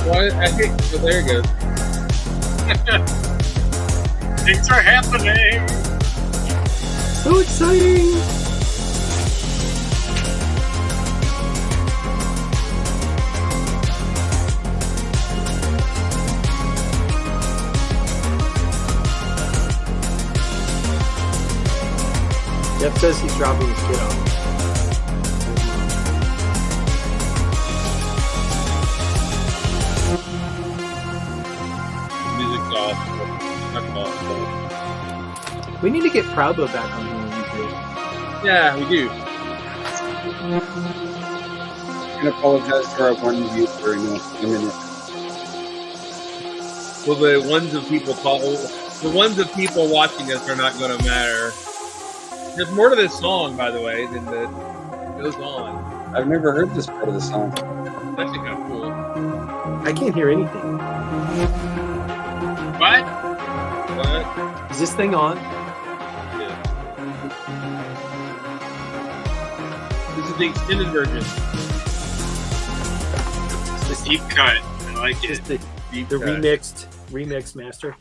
Well, I think well, there it goes. Things are happening. So exciting! Jeff says he's dropping his kid off. Music's off. We need to get Proudbo back on doing music. Yeah, we do. I'm going to apologize to our one viewer in a minute. Well, the ones of people watching us are not going to matter. There's more to this song, by the way, than that goes on. I've never heard this part of the song. That's kind of cool. I can't hear anything. What? But Is this thing on? yeah. This is the extended version. It's a deep cut. I like it. Just the Deep cut. remix master.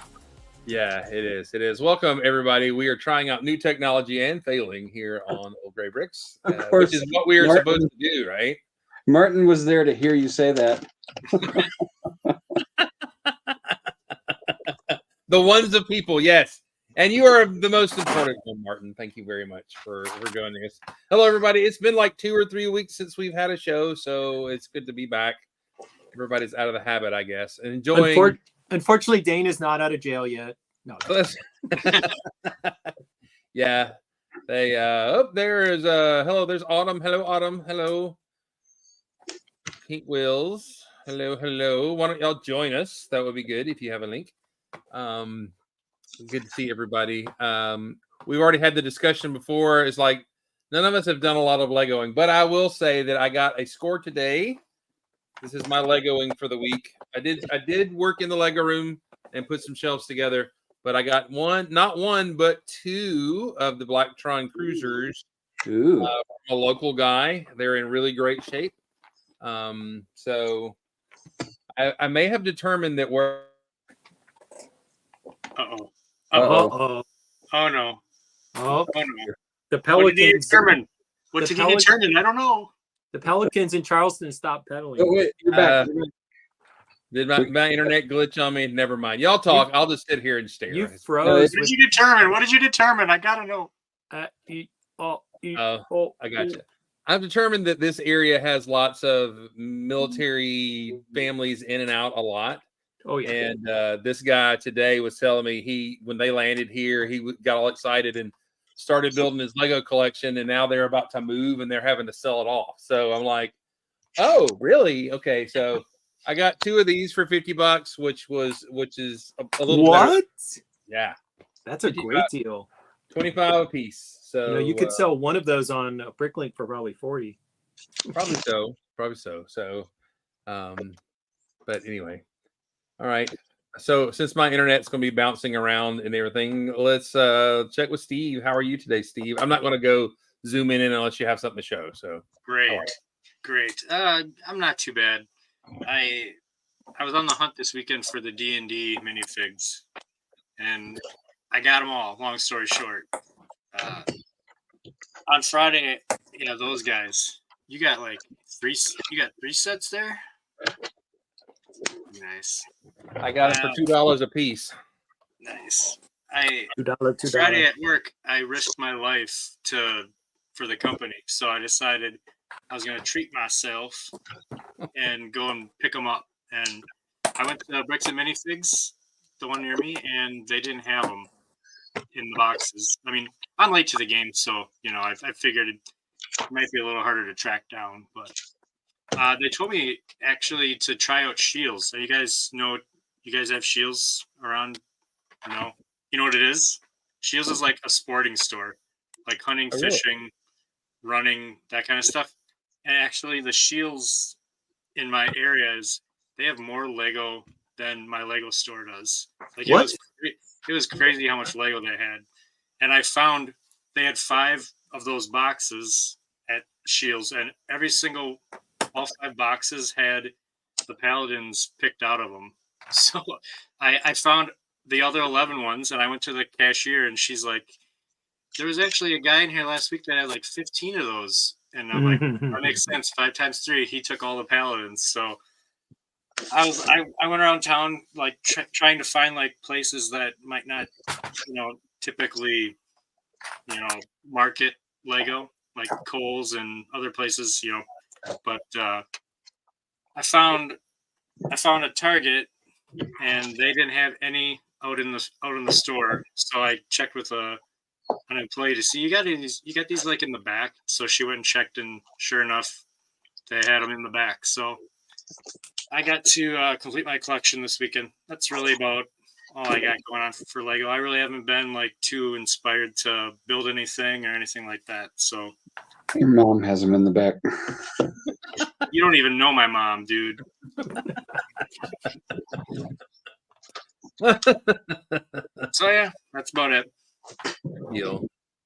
Yeah, it is. It is. Welcome, everybody. We are trying out new technology and failing here on Old Gray Bricks, Of course, which is what we are Martin- supposed to do, right? Martin was there to hear you say that. The ones of people, yes. And you are the most important one, Martin. Thank you very much for joining us. Hello, everybody. It's been like 2 or 3 weeks since we've had a show, so it's good to be back. Everybody's out of the habit, I guess, and enjoying. Unfortunately, Dane is not out of jail yet. No. Yeah. They there is hello, there's Autumn. Hello, Autumn. Hello. Pink Wheels. Hello. Why don't y'all join us? That would be good if you have a link. Good to see everybody. We've already had the discussion before. It's like none of us have done a lot of Legoing, but I will say that I got a score today. This is my Legoing for the week. I did work in the Lego room and put some shelves together, but I got not one, but 2 of the Blacktron Cruisers Ooh. from a local guy. They're in really great shape. So I may have determined that we're Uh-oh. Uh-oh. Oh, no. Oh, Oh, no. the What did he Pelicans. determine? What the did he Pelic- determine? I don't know. The Pelicans in Charleston stopped pedaling. Oh, wait, you're back. did my internet glitch on me? Never mind. Y'all talk. I'll just sit here and stare. You No, froze. What did you determine? What did you determine? I gotta know. I got you. I've determined that this area has lots of military families in and out a lot. Oh yeah. And this guy today was telling me when they landed here, he got all excited and started building his Lego collection. And now they're about to move and they're having to sell it off. So I'm like, oh, really? Okay. So I got 2 of these for $50, which is a little better. What? Yeah. That's a great deal. 25 a piece. So You could sell one of those on Bricklink for probably 40. Probably so. So, but anyway, all right. So since my internet's going to be bouncing around and everything, let's check with Steve. How are you today, Steve? I'm not going to go zoom in unless you have something to show. So Great. I'm not too bad. I was on the hunt this weekend for the D&D minifigs, and I got them all. Long story short, on Friday, yeah, those guys. You got like 3 sets there. Nice. I got it for $2 a piece. Nice. $2. Friday at work, I risked my life for the company, so I decided I was going to treat myself and go and pick them up. And I went to Bricks and Minifigs, the one near me, and they didn't have them in the boxes. I mean, I'm late to the game, so I figured it might be a little harder to track down. But they told me actually to try out Shields. So you guys have Shields around? No, you know what it is? Shields is like a sporting store, like hunting, fishing, running, that kind of stuff. And actually, the Shields in my areas, they have more Lego than my Lego store does. Like what? It was crazy how much Lego they had. And I found they had 5 of those boxes at Shields, and all 5 boxes had the Paladins picked out of them. So I found the other 11 ones, and I went to the cashier, and she's like, there was actually a guy in here last week that had like 15 of those. And I'm like, that makes sense. 5 times 3, he took all the Paladins. So I went around town like trying to find like places that might not, typically, market Lego, like Kohl's and other places, But I found a Target, and they didn't have any out in the store. So I checked with an employee to see, you got these like in the back. So she went and checked, and sure enough, they had them in the back. So I got to complete my collection this weekend. That's really about all I got going on for Lego. I really haven't been like too inspired to build anything or anything like that. So Your mom has them in the back. you don't even know my mom, dude. So yeah, that's about it.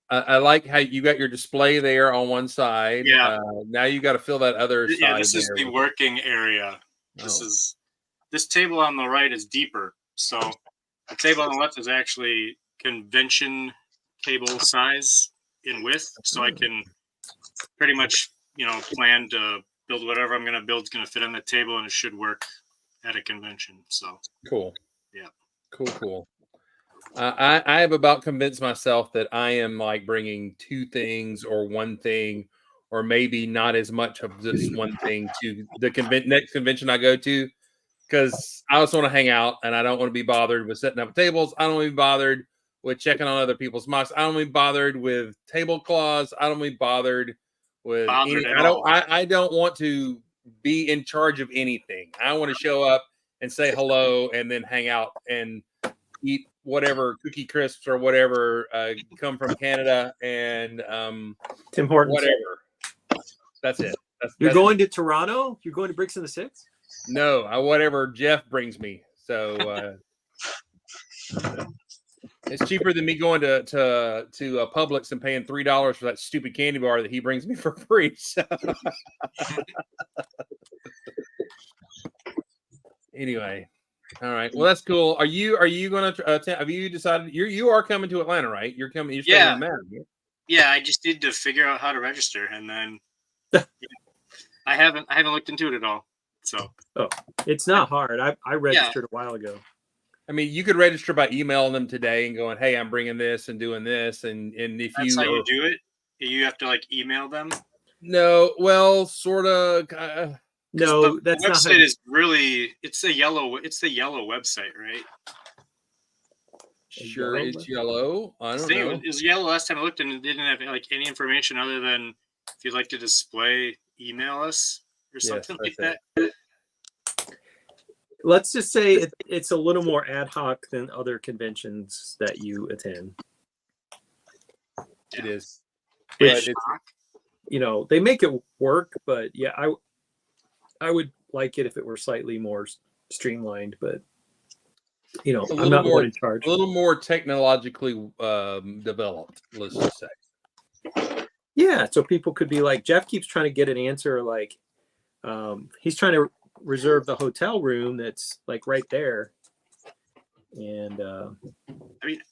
I like how you got your display there on one side. Yeah. Now you got to fill that other side. Yeah, this is the working area. This table on the right is deeper. So the table on the left is actually convention table size in width. So I can pretty much, plan to build whatever I'm going to build is going to fit on the table, and it should work at a convention. So cool. Yeah. Cool. I have about convinced myself that I am like bringing 2 things or 1 thing, or maybe not as much of this 1 thing to the next convention I go to, because I just want to hang out, and I don't want to be bothered with setting up tables. I don't want to be bothered with checking on other people's mocks. I don't want to be bothered with tablecloths. I don't want to be bothered with I don't want to be in charge of anything. I want to show up and say hello, and then hang out and eat whatever Cookie Crisps or whatever come from Canada, and Tim Hortons. Whatever. That's it. You're going to Toronto? You're going to Bricks in the Six? No, whatever Jeff brings me. So it's cheaper than me going to Publix and paying $3 for that stupid candy bar that he brings me for free. So. Anyway, all right. Well, that's cool. Are you going to have you decided you are coming to Atlanta, right? You're coming. You're staying in Atlanta. Yeah, I just need to figure out how to register, and then I haven't looked into it at all. So it's not hard. I registered a while ago. I mean, you could register by emailing them today and going, "Hey, I'm bringing this and doing this," and if that's how you do it. You have to like email them. No, well, sort of. No, the website is really it's the yellow website, right? Sure, it's yellow. I don't know. It was yellow last time I looked, and it didn't have like any information other than if you'd like to display, email us or something like that. Let's just say it's a little more ad hoc than other conventions that you attend. It is. Which, they make it work, but yeah, I would like it if it were slightly more streamlined, but I'm not more in charge. A little more technologically developed, let's just say. Yeah, so people could be like, Jeff keeps trying to get an answer, like he's trying to reserve the hotel room that's like right there. And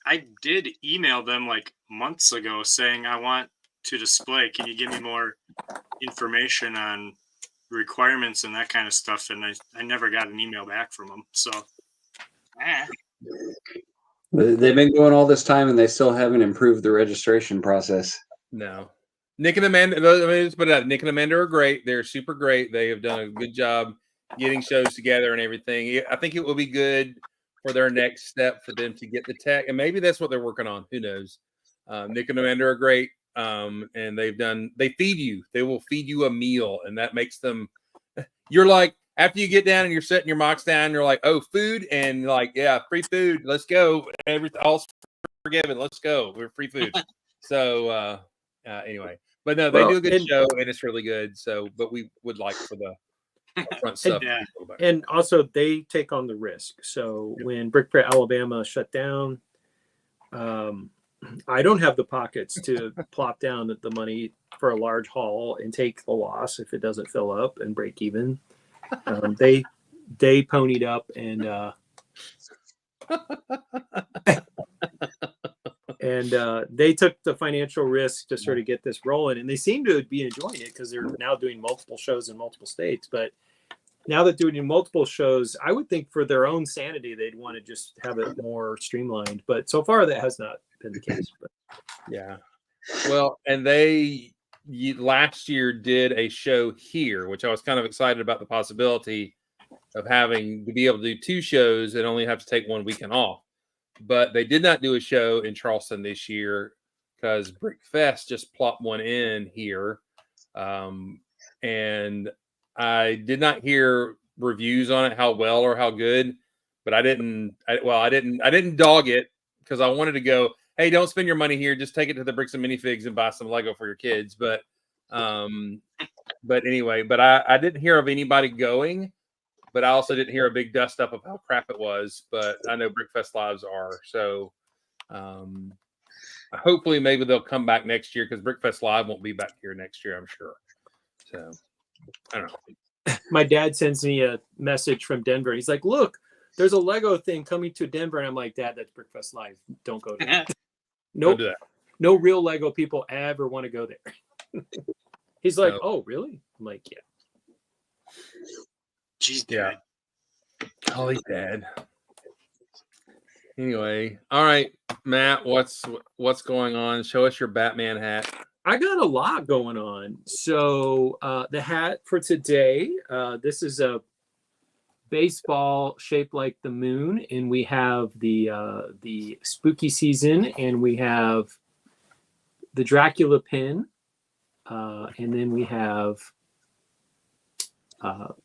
I did email them like months ago saying I want to display. Can you give me more information on requirements and that kind of stuff? And I never got an email back from them. So They've been going all this time, and they still haven't improved the registration process. No. Nick and Amanda, Nick and Amanda are great. They're super great. They have done a good job getting shows together and everything. I think it will be good for their next step for them to get the tech, and maybe that's what they're working on. Who knows? Nick and Amanda are great, and they feed you. They will feed you a meal, and that makes them. You're like, after you get down and you're setting your mocks down, you're like, oh, food, and like, yeah, free food. Let's go. Everything all's forgiven. Let's go. We're free food. So anyway, but no, they do a good show, and it's really good. So, but we would like for the front stuff. And also, they take on the risk. So when Brick Fair Alabama shut down, I don't have the pockets to plop down the money for a large haul and take the loss if it doesn't fill up and break even. They they ponied up and they took the financial risk to sort of get this rolling, and they seem to be enjoying it because they're now doing multiple shows in multiple states. But now that they're doing multiple shows, I would think for their own sanity, they'd want to just have it more streamlined. But so far, that has not been the case. But Yeah. Well, and last year did a show here, which I was kind of excited about the possibility of having to be able to do 2 shows and only have to take 1 weekend off. But they did not do a show in Charleston this year because Brick Fest just plopped one in here. And I did not hear reviews on it, how well or how good, but I didn't dog it because I wanted to go, hey, don't spend your money here. Just take it to the Bricks and Minifigs and buy some Lego for your kids. But anyway, I didn't hear of anybody going, but I also didn't hear a big dust up of how crap it was. But I know Brickfest Lives are. So hopefully maybe they'll come back next year because Brickfest Live won't be back here next year, I'm sure. So I don't know. my dad sends me a message from Denver. He's like, look, there's a Lego thing coming to Denver. And I'm like, Dad, that's Brickfest Live. Don't go there. Don't do that. No real Lego people ever want to go there. He's like, No. oh, really? I'm like, yeah. Jeez, Yeah. Dad. Holy Dad. Anyway, all right, Matt, what's going on? Show us your Batman hat. I got a lot going on. So the hat for today, this is a baseball shaped like the moon, and we have the spooky season, and we have the Dracula pin, and then we have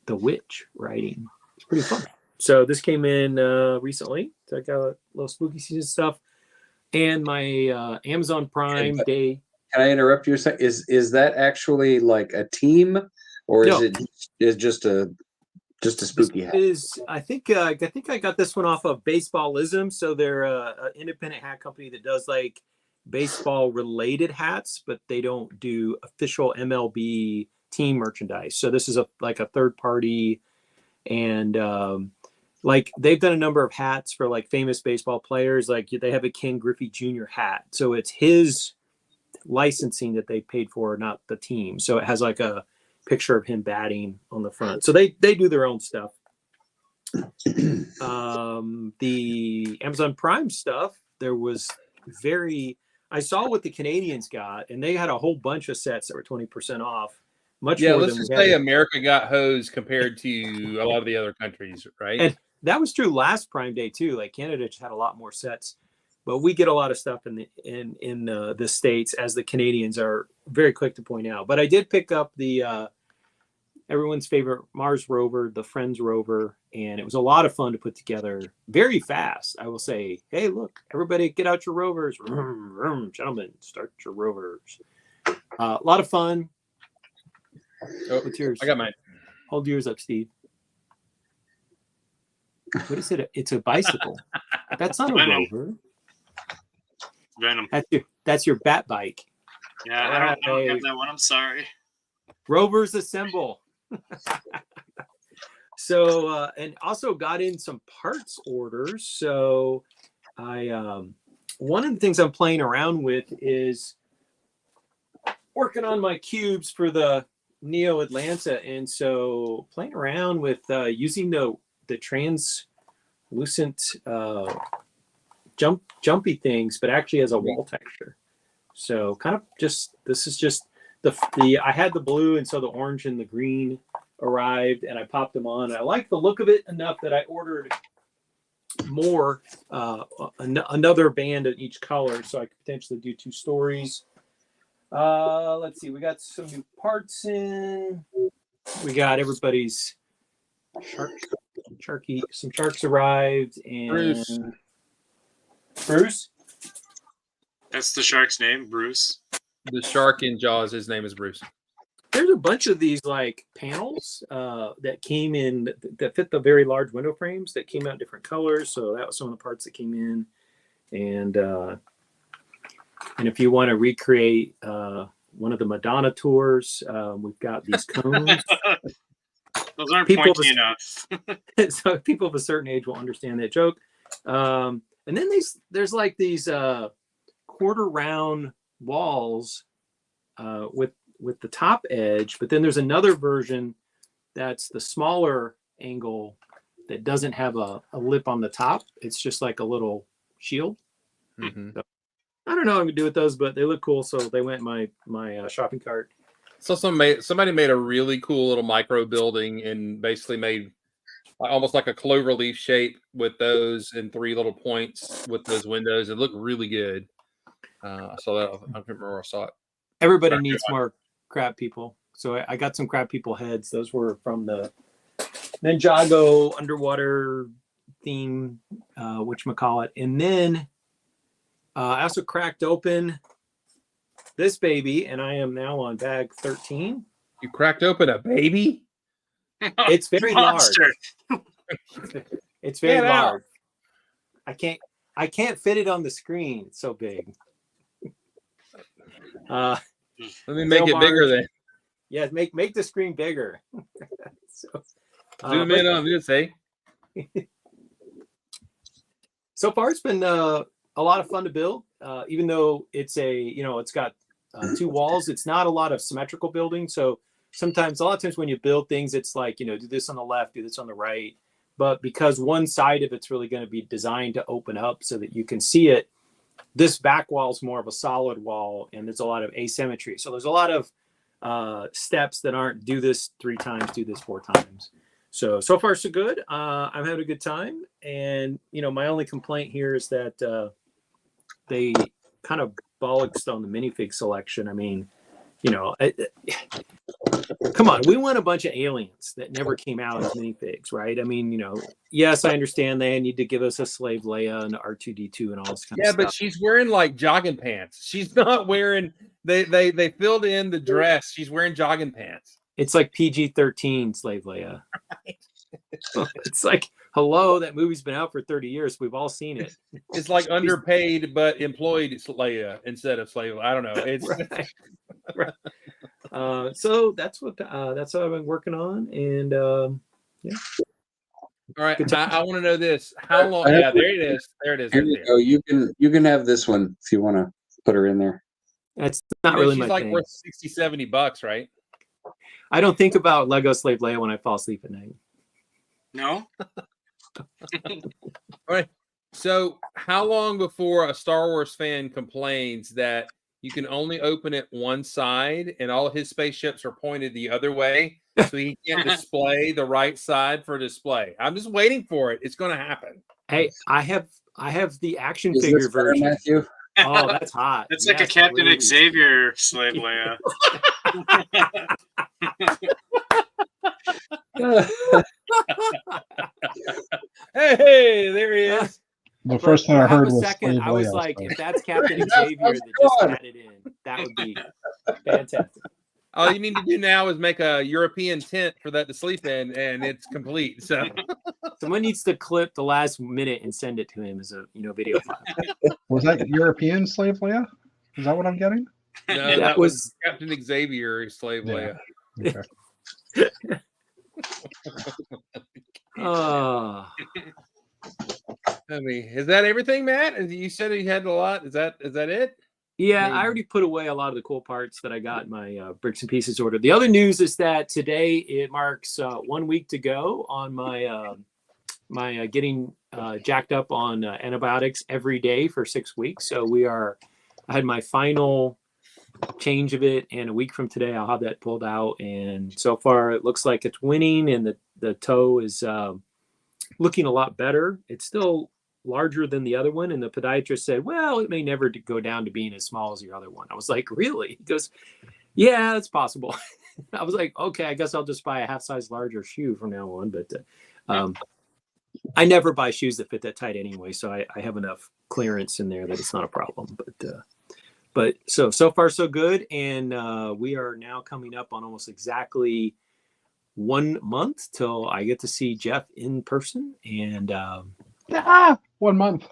the witch writing. It's pretty fun. So this came in recently. So I got a little spooky season stuff, and my Amazon Prime Day. Can I interrupt you a sec? Is that actually like a team, or No. is just a spooky hat? I think I got this one off of Baseballism. So they're an independent hat company that does like baseball related hats, but they don't do official MLB team merchandise. So this is like a third party, and like they've done a number of hats for like famous baseball players. Like they have a Ken Griffey Jr. hat. So it's his licensing that they paid for, not the team. So it has like a picture of him batting on the front. So they do their own stuff. The Amazon Prime stuff, there was I saw what the Canadians got, and they had a whole bunch of sets that were 20% off. Much more Let's than just we say had. America got hosed compared to a lot of the other countries, right? And that was true last Prime Day too. Like Canada just had a lot more sets, but we get a lot of stuff in the States, as the Canadians are very quick to point out. But I did pick up the everyone's favorite Mars rover, the Friends rover, and it was a lot of fun to put together. Very fast, I will say. Hey, look, everybody, get out your rovers, vroom, vroom, gentlemen, start your rovers. A lot of fun. Oh, What's yours? I got mine. Hold yours up, Steve. What is it? It's a bicycle. That's not a Venom. rover. Venom. That's your bat bike. Yeah, I don't have that one. I'm sorry. Rovers assemble. So and also got in some parts orders. So I one of the things I'm playing around with is working on my cubes for the Neo Atlanta, and so playing around with using the translucent jumpy things, but actually as a wall texture. So kind of this is just the I had the blue, and so the orange and the green arrived, and I popped them on. I like the look of it enough that I ordered more, another band of each color, so I could potentially do 2 stories. Let's see, we got some new parts in. We got everybody's some sharks arrived, and Bruce. That's the shark's name, Bruce. The shark in Jaws, his name is Bruce. There's a bunch of these like panels that came in that fit the very large window frames that came out in different colors. So that was some of the parts that came in. And if you want to recreate one of the Madonna tours, we've got these cones. Those aren't People pointy was- enough. So people of a certain age will understand that joke. And then there's like these quarter round walls with the top edge, but then there's another version that's the smaller angle that doesn't have a lip on the top. It's just like a little shield. Mhm. I don't know what I'm gonna do with those, but they look cool, so they went in my shopping cart. So somebody made a really cool little micro building and basically made almost like a clover leaf shape with those and 3 little points with those windows. It looked really good. So that, I can't remember where I saw it. Everybody Right. needs more crab people, so I got some crab people heads. Those were from the Ninjago underwater theme, whatchamacallit. And then I also cracked open this baby, and I am now on bag 13. You cracked open a baby? It's very Monster. large. It's very Get out. large. I can't fit it on the screen. It's so big. Let me make it Mars. bigger then. Yeah, make the screen bigger. So, Zoom but in on this, eh? so far it's been a lot of fun to build. Even though it's it's got 2 walls, it's not a lot of symmetrical building. So sometimes, a lot of times when you build things, it's like, do this on the left, do this on the right. But because one side of it's really going to be designed to open up so that you can see it, this back wall is more of a solid wall, and there's a lot of asymmetry. So there's a lot of steps that aren't do this 3 times, do this 4 times. So far so good. I'm having a good time, and my only complaint here is that they kind of bollocksed on the minifig selection. I mean, come on, we want a bunch of aliens that never came out as minifigs, right? I mean, yes, I understand they need to give us a Slave Leia and R2D2 and all this kind of Yeah, stuff. but she's wearing like jogging pants. She's not wearing. They filled in the dress. She's wearing jogging pants. It's like PG-13 Slave Leia. It's like, hello, that movie's been out for 30 years. We've all seen it. It's like underpaid but employed Leia instead of slave. I don't know. It's Right. So that's what I've been working on, and all right. Good time. I want to know this. How long? I have Yeah, to- there it is. There it is. Here Right you there. go. You can have this one if you want to put her in there. that's not You know, really she's my like thing. worth $60-$70, right? I don't think about Lego Slave Leia when I fall asleep at night. No? All right. So, how long before a Star Wars fan complains that you can only open it one side and all his spaceships are pointed the other way, so he can't display the right side for display? I'm just waiting for it. It's going to happen. Hey, I have the action Is figure this better, version. Matthew? Oh, that's hot. It's like a Yes, Captain please. Xavier Slave Leia. Hey, there he is. The first thing I For a heard was second, Slave I was Leia, like, so- if that's Captain How's Xavier it that just going? added in, that would be fantastic. All you need to do now is make a European tent for that to sleep in, and it's complete. So, Someone needs to clip the last minute and send it to him as a video file. Was that European Slave Leia? Is that what I'm getting? no, That that was- was Captain Xavier, Slave Yeah. Leia. Okay. Oh, I mean, is that everything, Matt? You said you had a lot. Is that it? yeah, Maybe. I already put away a lot of the cool parts that I got in my bricks and pieces order. The other news is that today it marks 1 week to go on my my getting jacked up on antibiotics every day for 6 weeks. So I had my final change of it, and a week from today I'll have that pulled out. And so far it looks like it's winning, and the toe is looking a lot better. It's still larger than the other one, and the podiatrist said, well, it may never go down to being as small as your other one. I was like, really? He goes, yeah, it's possible. I was like, okay, I guess I'll just buy a half size larger shoe from now on. But I never buy shoes that fit that tight anyway, so I have enough clearance in there that it's not a problem. But so far so good, and we are now coming up on almost exactly 1 month till I get to see Jeff in person, and 1 month.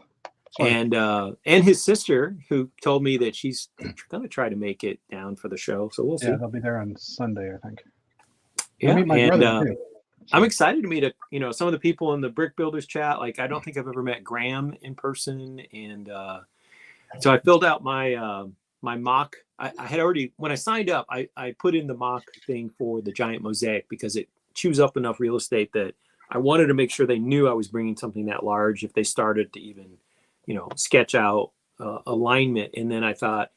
Sorry. and his sister, who told me that she's going to try to make it down for the show. So we'll see. Yeah, they'll be there on Sunday, I think. Yeah, I meet my and brother too. I'm excited to meet some of the people in the Brick Builders chat. Like, I don't think I've ever met Graham in person, and so I filled out my my mock. I had already, when I signed up, I put in the mock thing for the giant mosaic because it chews up enough real estate that I wanted to make sure they knew I was bringing something that large if they started to even, sketch out alignment. And then I thought,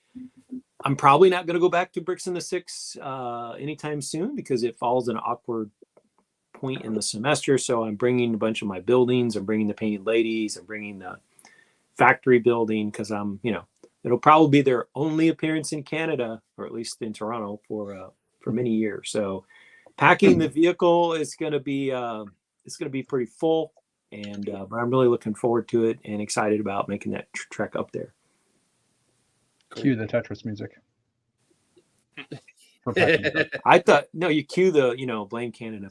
I'm probably not going to go back to Bricks in the Six anytime soon because it falls an awkward point in the semester. So I'm bringing a bunch of my buildings. I'm bringing the Painted Ladies. I'm bringing the factory building because it'll probably be their only appearance in Canada, or at least in Toronto, for many years. So packing the vehicle is going to be pretty full, and but I'm really looking forward to it and excited about making that trek up there. Cue the Tetris music. For packing. I thought, no, you cue the, blame Canada.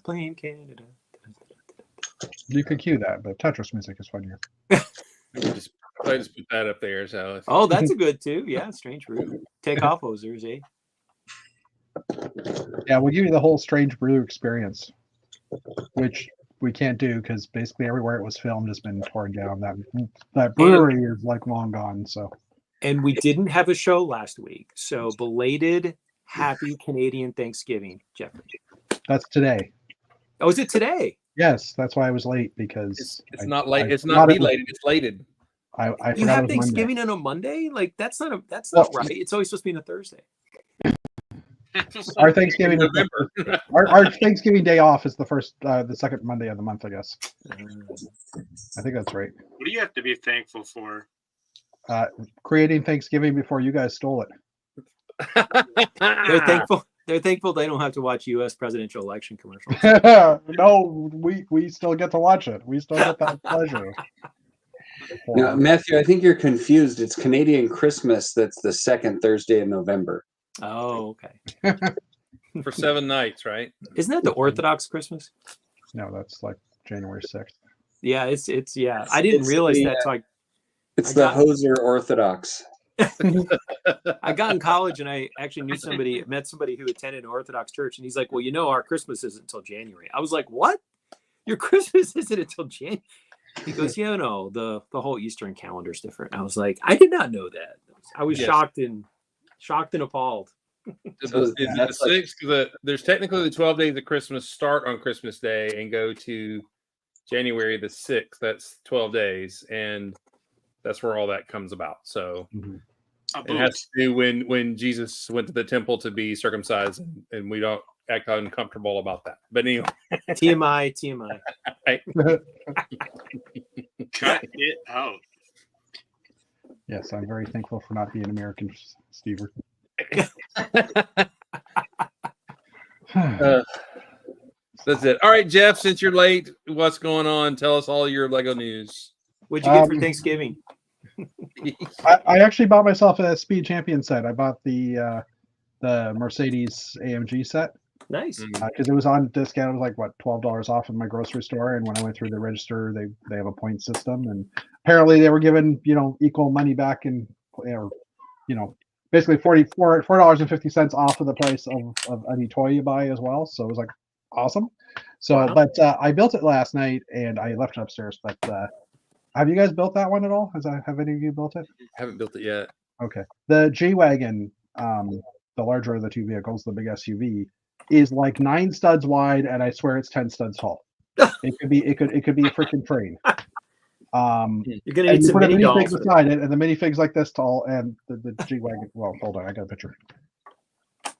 You could cue that, but Tetris music is funnier. I just put that up there. So Oh, that's a good too. Yeah, Strange Brew. Take off, Ozers, eh? Yeah, we'll give you the whole Strange Brew experience, which we can't do because basically everywhere it was filmed has been torn down. That brewery is like long gone. So. And we didn't have a show last week, so belated happy Canadian Thanksgiving, Jeffrey. That's today. Oh, is it today? Yes, that's why I was late because it's not late. It's not belated. It's lated. I you forgot have it was Thanksgiving Monday. on a Monday? Like that's not right. It's always supposed to be on a Thursday. Our Thanksgiving November. our Thanksgiving day off is the second Monday of the month, I guess. I think that's right. What do you have to be thankful for? Creating Thanksgiving before you guys stole it. They're thankful. They're thankful they don't have to watch U.S. presidential election commercials. No, we still get to watch it. We still get that pleasure. Now, Matthew, I think you're confused. It's Canadian Christmas that's the second Thursday in November. Oh, okay. For 7 nights, right? Isn't that the Orthodox Christmas? No, that's like January 6th. Yeah, it's yeah. I didn't realize that. So It's the Hoser Orthodox. I got in college and I actually met somebody who attended an Orthodox church, and he's like, "Well, our Christmas isn't until January." I was like, "What? Your Christmas isn't until January?" He goes, "Yeah, no, the whole Eastern calendar is different." I was like, "I did not know that." I was shocked and appalled. Is it the 6th? There's technically the 12 days of Christmas start on Christmas Day and go to January the 6th. That's 12 days, and that's where all that comes about. So it has to do when Jesus went to the temple to be circumcised, and we don't act uncomfortable about that. But anyway, TMI. Right. Cut it out. Yes, I'm very thankful for not being American, Steve. That's it. All right, Jeff, since you're late, what's going on? Tell us all your Lego news. What'd you get for Thanksgiving? I actually bought myself a Speed Champion set. I bought the Mercedes AMG set. Nice. Because it was on discount. It was like $12 off in my grocery store. And when I went through the register, they have a point system, and apparently they were giving equal money back basically $4.50 off of the price of any toy you buy as well. So it was like awesome. So, wow. But I built it last night and I left it upstairs. But have you guys built that one at all? Have any of you built it? I haven't built it yet. Okay. The G-Wagon, the larger of the two vehicles, the big SUV, is like 9 studs wide, and I swear it's 10 studs tall. It could be a freaking train. You're gonna need some put a minifig dolls beside it, and the minifig's like this tall, and the G-Wagon. Well, hold on, I got a picture.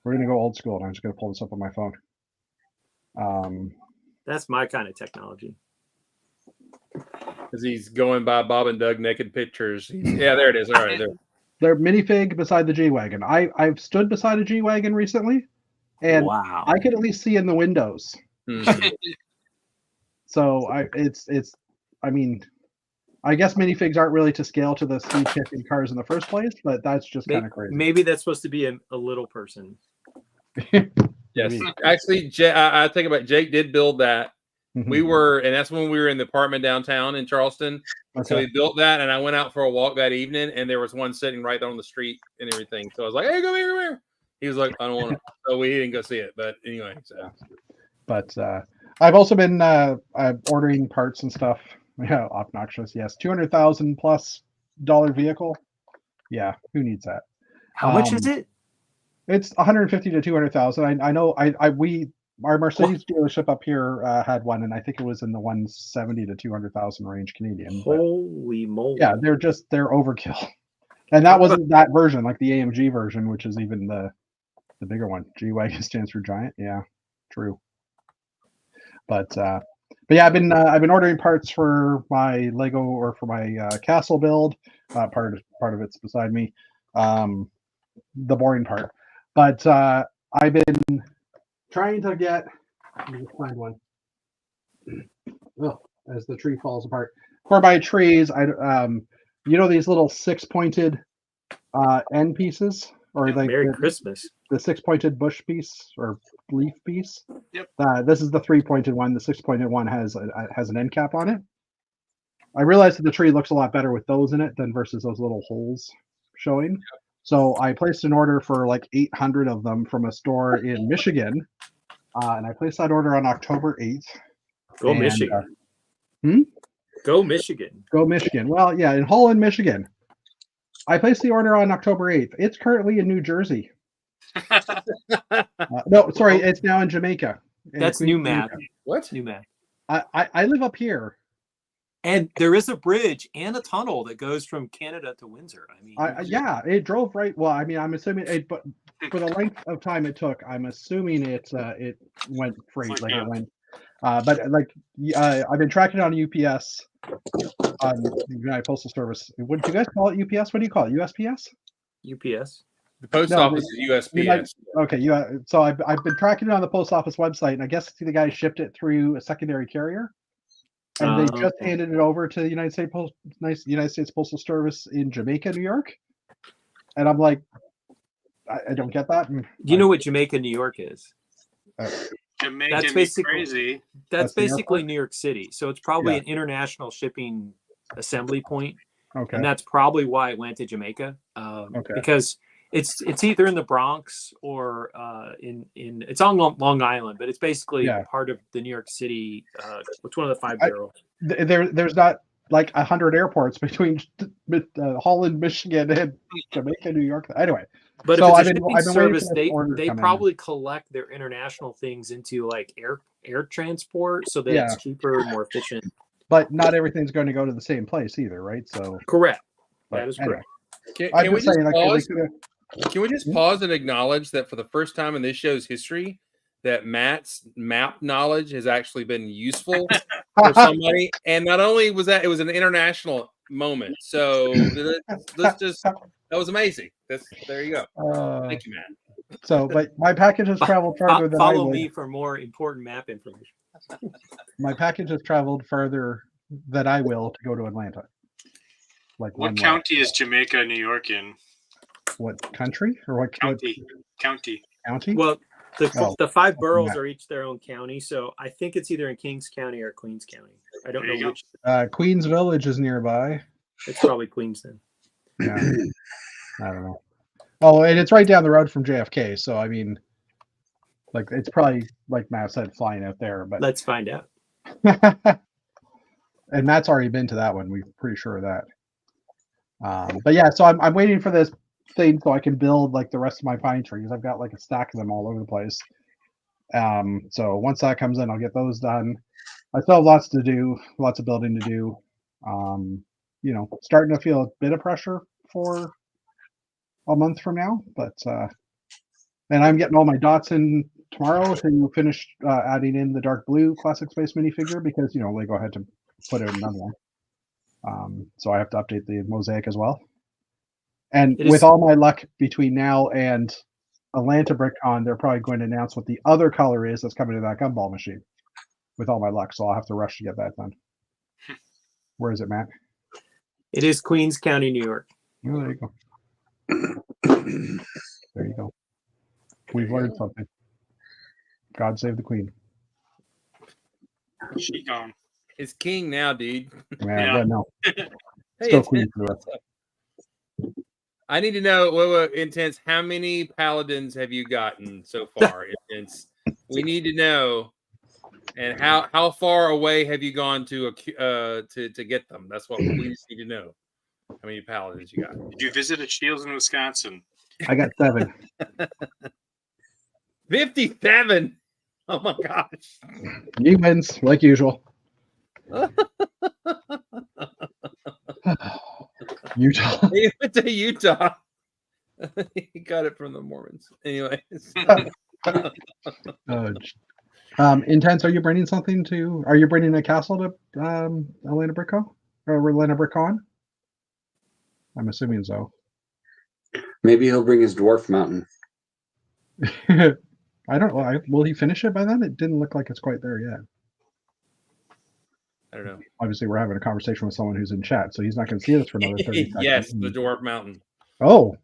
We're gonna go old school, and I'm just gonna pull this up on my phone. That's my kind of technology. Because he's going by Bob and Doug naked pictures. Yeah, there it is. All right, there. They're minifig beside the G-Wagon. I've stood beside a G-Wagon recently, and wow. I could at least see in the windows. Mm-hmm. So I guess minifigs aren't really to scale to the Speed Champion cars in the first place, but that's just kind of crazy. Maybe that's supposed to be a little person. Yes, actually, I think about Jake did build that. Mm-hmm. And that's when we were in the apartment downtown in Charleston. Okay. So he built that, and I went out for a walk that evening, and there was one sitting right on the street and everything. So I was like, "Hey, come here!" He was like, "I don't want to." So we didn't go see it, but anyway. So. But I've also been ordering parts and stuff. Yeah, obnoxious. Yes, $200,000+ vehicle. Yeah, who needs that? How much is it? It's 150 to 200,000. I know. Our Mercedes dealership up here had one, and I think it was in the 170 to 200,000 range Canadian. But Holy moly! yeah, they're overkill. And that wasn't that version, like the AMG version, which is even the bigger one. G-Wagon stands for giant. Yeah, true. But yeah, I've been ordering parts for my Lego or for my castle build. Part of it's beside me, the boring part. But I've been trying to get. Let me find one. Oh, as the tree falls apart. For my trees, these little 6-pointed end pieces, or like Merry Christmas. The 6-pointed bush piece or leaf piece. Yep. This is the 3-pointed one. The 6-pointed one has an end cap on it. I realized that the tree looks a lot better with those in it than versus those little holes showing. So I placed an order for like 800 of them from a store in Michigan, and I placed that order on October 8th. Go Michigan. Go Michigan. Go Michigan. Well, yeah, in Holland, Michigan. I placed the order on October 8th. It's currently in New Jersey. No, sorry, it's now in Jamaica. That's new math. What? New math. I live up here. And there is a bridge and a tunnel that goes from Canada to Windsor. I mean, yeah, it drove right. Well, I mean, I'm assuming it, but for the length of time it took, I'm assuming it went freight, like it went. But like, I've been tracking it on UPS, on the United Postal Service. What do you guys call it? UPS? What do you call it? USPS? UPS. The post office is USPS. Okay, so I've been tracking it on the post office website, and I guess the guy shipped it through a secondary carrier. And they just handed it over to the United States Postal Service in Jamaica, New York. And I'm like, I don't get that. Do you know what Jamaica, New York is? Jamaica, That's basically crazy. That's basically New York City. So it's probably an international shipping assembly point. Okay. And that's probably why it went to Jamaica. Because it's either in the Bronx or it's on Long Island, but it's basically part of the New York City. It's one of the 5 boroughs. There's not like 100 airports between Holland, Michigan, and Jamaica, New York. Anyway, but so if it's a shipping service, they probably collect their international things into like air transport, so that it's cheaper and more efficient. But not everything's going to go to the same place either, right? So correct. That is correct. Can we just pause and acknowledge that for the first time in this show's history, that Matt's map knowledge has actually been useful for somebody? And not only was that, it was an international moment. So that was amazing. There you go. Thank you, Matt. So, but my package has traveled further than follow me for more important map information. My package has traveled further than I will to go to Atlanta. Like, what county is Jamaica, New York in? What country or what county? County? Well, the 5 boroughs are each their own county, so I think it's either in Kings County or Queens County. I don't know which. Queens Village is nearby. It's probably Queens then. Yeah, I don't know. Oh, and it's right down the road from JFK, so I mean, like it's probably like Matt said, flying out there. But let's find out. And Matt's already been to that one. We're pretty sure of that. But yeah, so I'm waiting for this thing so I can build like the rest of my pine trees. I've got like a stack of them all over the place. So once that comes in, I'll get those done. I still have lots to do, lots of building to do. Starting to feel a bit of pressure for a month from now, but and I'm getting all my dots in tomorrow to finish adding in the dark blue Classic Space minifigure because Lego had to put out another one. So I have to update the mosaic as well. And with all my luck between now and Atlanta BrickCon, they're probably going to announce what the other color is that's coming to that gumball machine. With all my luck, so I'll have to rush to get that done. Where is it, Matt? It is Queens County, New York. Oh, there you go. There you go. We've learned something. God save the Queen. She gone. It's king now, dude. Yeah. No. Hey, Still Queen for the rest. I need to know, Intense, how many paladins have you gotten so far? Intense. We need to know And how far away have you gone to get them? That's what we just need to know. How many paladins you got? Did you visit a Shields in Wisconsin? I got 7. 57. Oh my gosh. He wins like usual. Utah. He went to Utah. He got it from the Mormons. Anyways. Intense, are you bringing something to? Are you bringing a castle to Elena Brickco or Elena Brickon? I'm assuming so. Maybe he'll bring his dwarf mountain. I don't know. Will he finish it by then? It didn't look like it's quite there yet. I don't know. Obviously, we're having a conversation with someone who's in chat, so he's not going to see this for another 30 seconds. Yes, the Dwarf Mountain. Oh,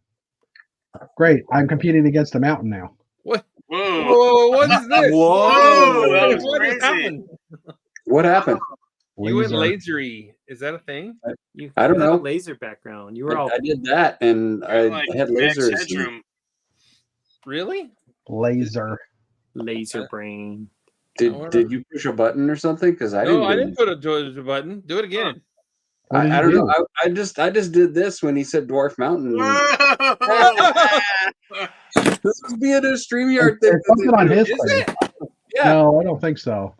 great. I'm competing against a mountain now. What? Whoa! Whoa, what is this? Whoa, that was What is crazy. happening? What happened? You went Laser. lasery. Is that a thing? You I don't had a know. laser background. You were all I did that, and I Like had Max lasers. Headroom. Really? Laser. laser brain. Did you push a button or something? Because I No, didn't. I didn't put a button. Do it again. What did I you don't do? know. I just did this when he said dwarf mountain. This was being a StreamYard thing. There's something on his Is thing. it? Yeah. No, I don't think so.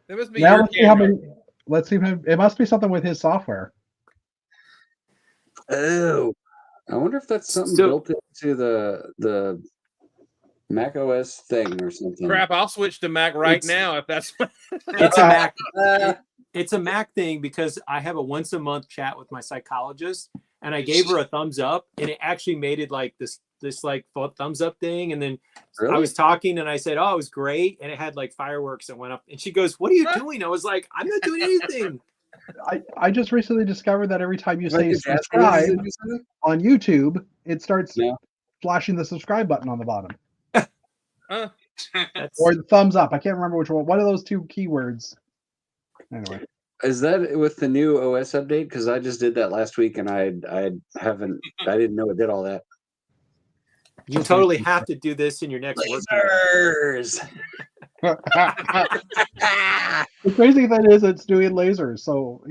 That must be Now your let's see how camera. many. Let's see. It must be something with his software. Oh, I wonder if that's something So- built into the Mac OS thing or something. Crap, I'll switch to Mac right It's- now if that's It's a Mac. Uh, It's a Mac thing because I have a once a month chat with my psychologist, and I gave her a thumbs up, and it actually made it like this like thumbs up thing. And then really? I was talking, and I said, "Oh, it was great," and it had like fireworks that went up. And she goes, "What are you doing?" I was like, "I'm not doing anything." I just recently discovered that every time you Like say the jazz subscribe hands that do something? on YouTube, it starts Yeah. flashing the subscribe button on the bottom That's or the thumbs up. I can't remember which one. One of those two keywords. Anyway, Is that with the new OS update? Because I just did that last week, and I didn't know it did all that. you totally have to do this in your next work meeting. Lasers. the crazy thing is it's doing lasers. So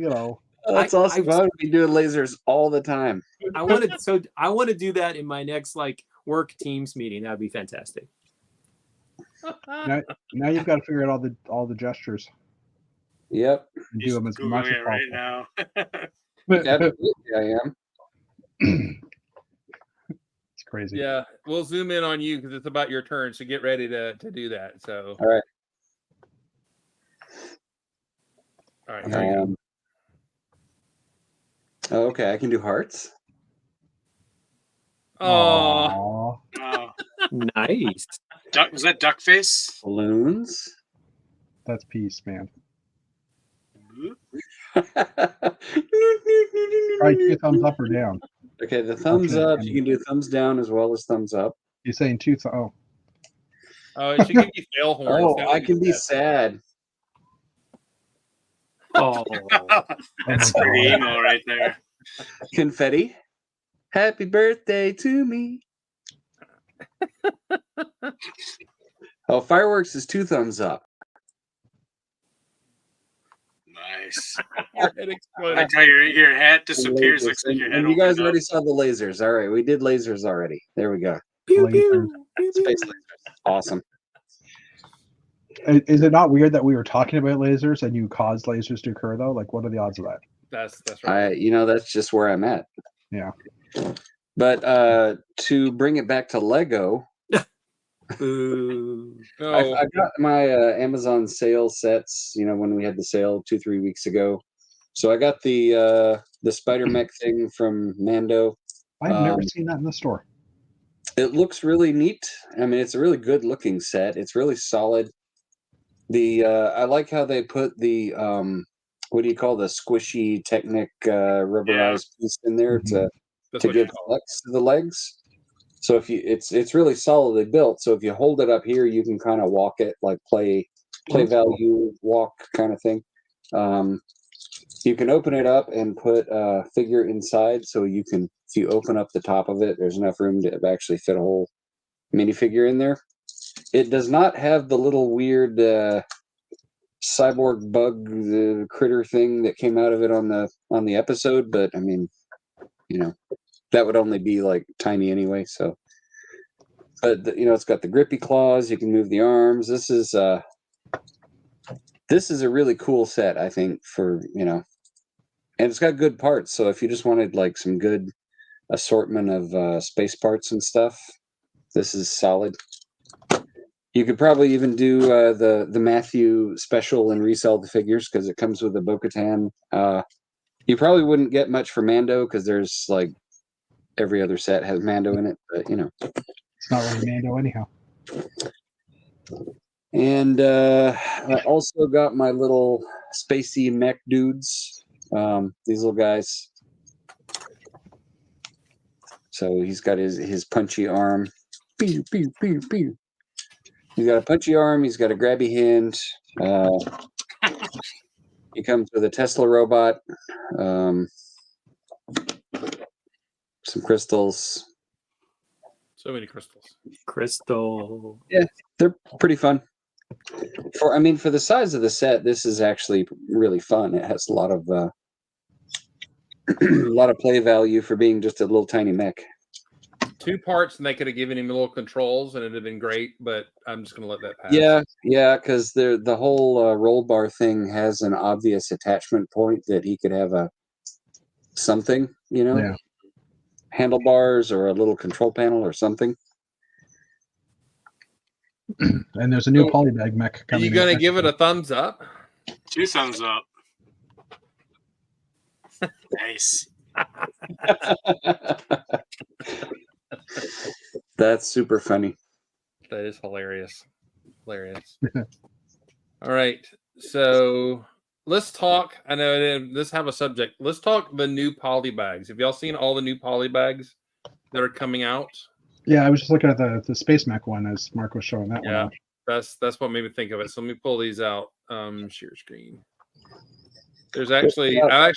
That's awesome. I would be doing lasers all the time. I want to do that in my next like work teams meeting. That'd be fantastic. now you've got to figure out all the gestures Yep, and do He's them as much Googling as it right now. possible. absolutely, I am. It's crazy. Yeah, we'll zoom in on you because it's about your turn. So get ready to do that. So All right. all right. Here you go. Oh, okay, I can do hearts. Oh, Aw. Oh, Nice. was that duck face? Balloons. That's peace, man. Try 2 thumbs up or down. Okay, the thumbs Okay. up. You can do thumbs down as well as thumbs up. You're saying 2 oh. oh, it should give you fail horns. Oh, That I would can be best. sad. Oh, That's Oh my pretty God. emo right there. Confetti. Happy birthday to me. Oh, fireworks is 2 thumbs up. Nice. Your head I exploded. tell you, your hat disappears. Lasers. Looks like your And head. you guys opened up. already saw the lasers. All right, we did lasers already. There we go. pew, Lasers. pew, pew, pew. Space lasers. Awesome. Is it not weird that we were talking about lasers and you caused lasers to occur though? Like, what are the odds of that? That's right. That's just where I'm at. Yeah. But to bring it back to Lego, Boo. No, I got my Amazon sale sets. When we had the sale 2-3 weeks ago. So I got the Spider Mech thing from Mando. I've never seen that in the store. It looks really neat. I mean, it's a really good looking set. It's really solid. I like how they put the what do you call the squishy Technic rubberized piece in there Mhm. to that's to what you give call it. flex to the legs. So if you, it's really solidly built. So if you hold it up here, you can kind of walk it like play That's cool. value walk kind of thing. You can open it up and put a figure inside. So you can, if you open up the top of it, there's enough room to actually fit a whole minifigure in there. It does not have the little weird cyborg bug, the critter thing that came out of it on the episode, but I mean, that would only be like tiny anyway. So, but it's got the grippy claws. You can move the arms. This is a really cool set, I think, for and it's got good parts. So if you just wanted like some good assortment of space parts and stuff, this is solid. You could probably even do the Matthew special and resell the figures because it comes with a Bo-Katan. You probably wouldn't get much for Mando because there's like every other set has Mando in it, but It's not really Mando anyhow. And I also got my little spacey mech dudes. These little guys. So he's got his punchy arm. Pew, pew, pew, pew. He's got a punchy arm. He's got a grabby hand. He comes with a Tesla robot. Some crystals. So many crystals. Crystal. Yeah, they're pretty fun. For the size of the set, this is actually really fun. It has a lot of a lot of play value for being just a little tiny mech. 2 parts, and they could have given him little controls, and it'd have been great. But I'm just going to let that pass. Yeah, because the whole roll bar thing has an obvious attachment point that he could have something, Yeah. handlebars or a little control panel or something. And there's a new polybag mech Are coming. you going to give it a thumbs up? 2 thumbs up. Nice. That's super funny. That is hilarious. Hilarious. All right. So let's talk. I know let's have a subject. Let's talk the new polybags. Have y'all seen all the new polybags that are coming out? Yeah, I was just looking at the space mech one as Mark was showing that one. Yeah. off. That's what made me think of it. So let me pull these out. Share screen. There's actually, I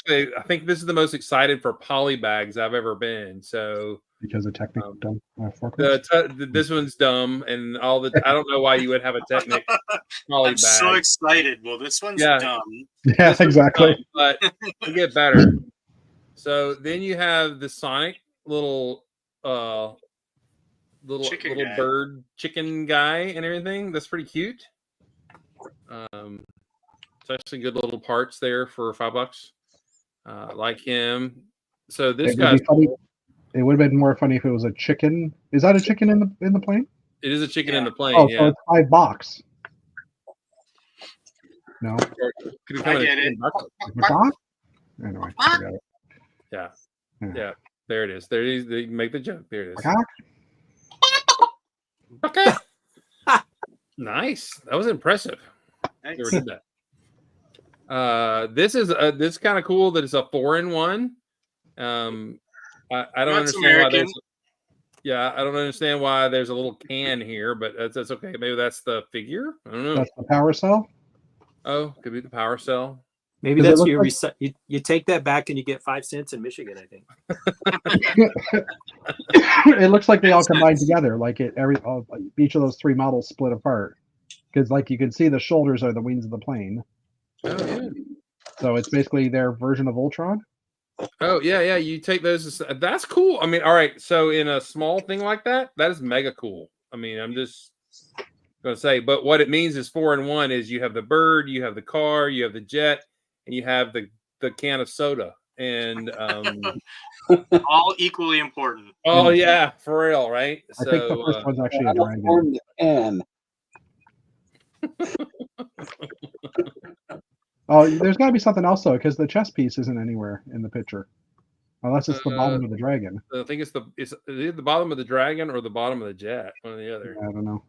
think this is the most excited for polybags I've ever been. So Because of Technic dumb forklifts. this one's dumb, and all the I don't know why you would have a Technic polybag. I'm so excited. Well, this one's dumb. Yeah, This one's exactly. dumb, but it'll get better. So then you have the Sonic little Chicken guy. bird chicken guy and everything. That's pretty cute. It's actually good little parts there for $5. Like him. So this guy's cool. It would have been more funny if it was a chicken. Is that a chicken in the plane? It is a chicken in the plane. Oh, yeah. so it's $5. No. Could it come I in get a it. McDonald's? Anyway, forget it. Yeah. There it is. There it is. They make the joke. There it is. Okay. Nice. That was impressive. Nice. Never did that. This is kind of cool that it's a 4-in-1. I don't understand why there's. Yeah, I don't understand why there's a little can here, but that's okay. Maybe that's the figure. I don't know. That's the power cell. Oh, could be the power cell. Maybe Does it that's look you take that back and you get 5 cents in Michigan, I think. It looks like they all combined together, like each of those 3 models split apart, because like you can see the shoulders are the wings of the plane. Oh yeah. So it's basically their version of Ultron. Oh yeah. You take those. That's cool. I mean, all right. So in a small thing like that is mega cool. I mean, I'm just gonna say, but what it means is 4-in-1 is you have the bird, you have the car, you have the jet, and you have the can of soda. And all equally important. oh yeah, for real, right? I think the first one's actually a dragon. Oh, there's got to be something else though, because the chest piece isn't anywhere in the picture, unless it's the bottom of the dragon. I think it's either the bottom of the dragon or the bottom of the jet, one or the other. I don't know.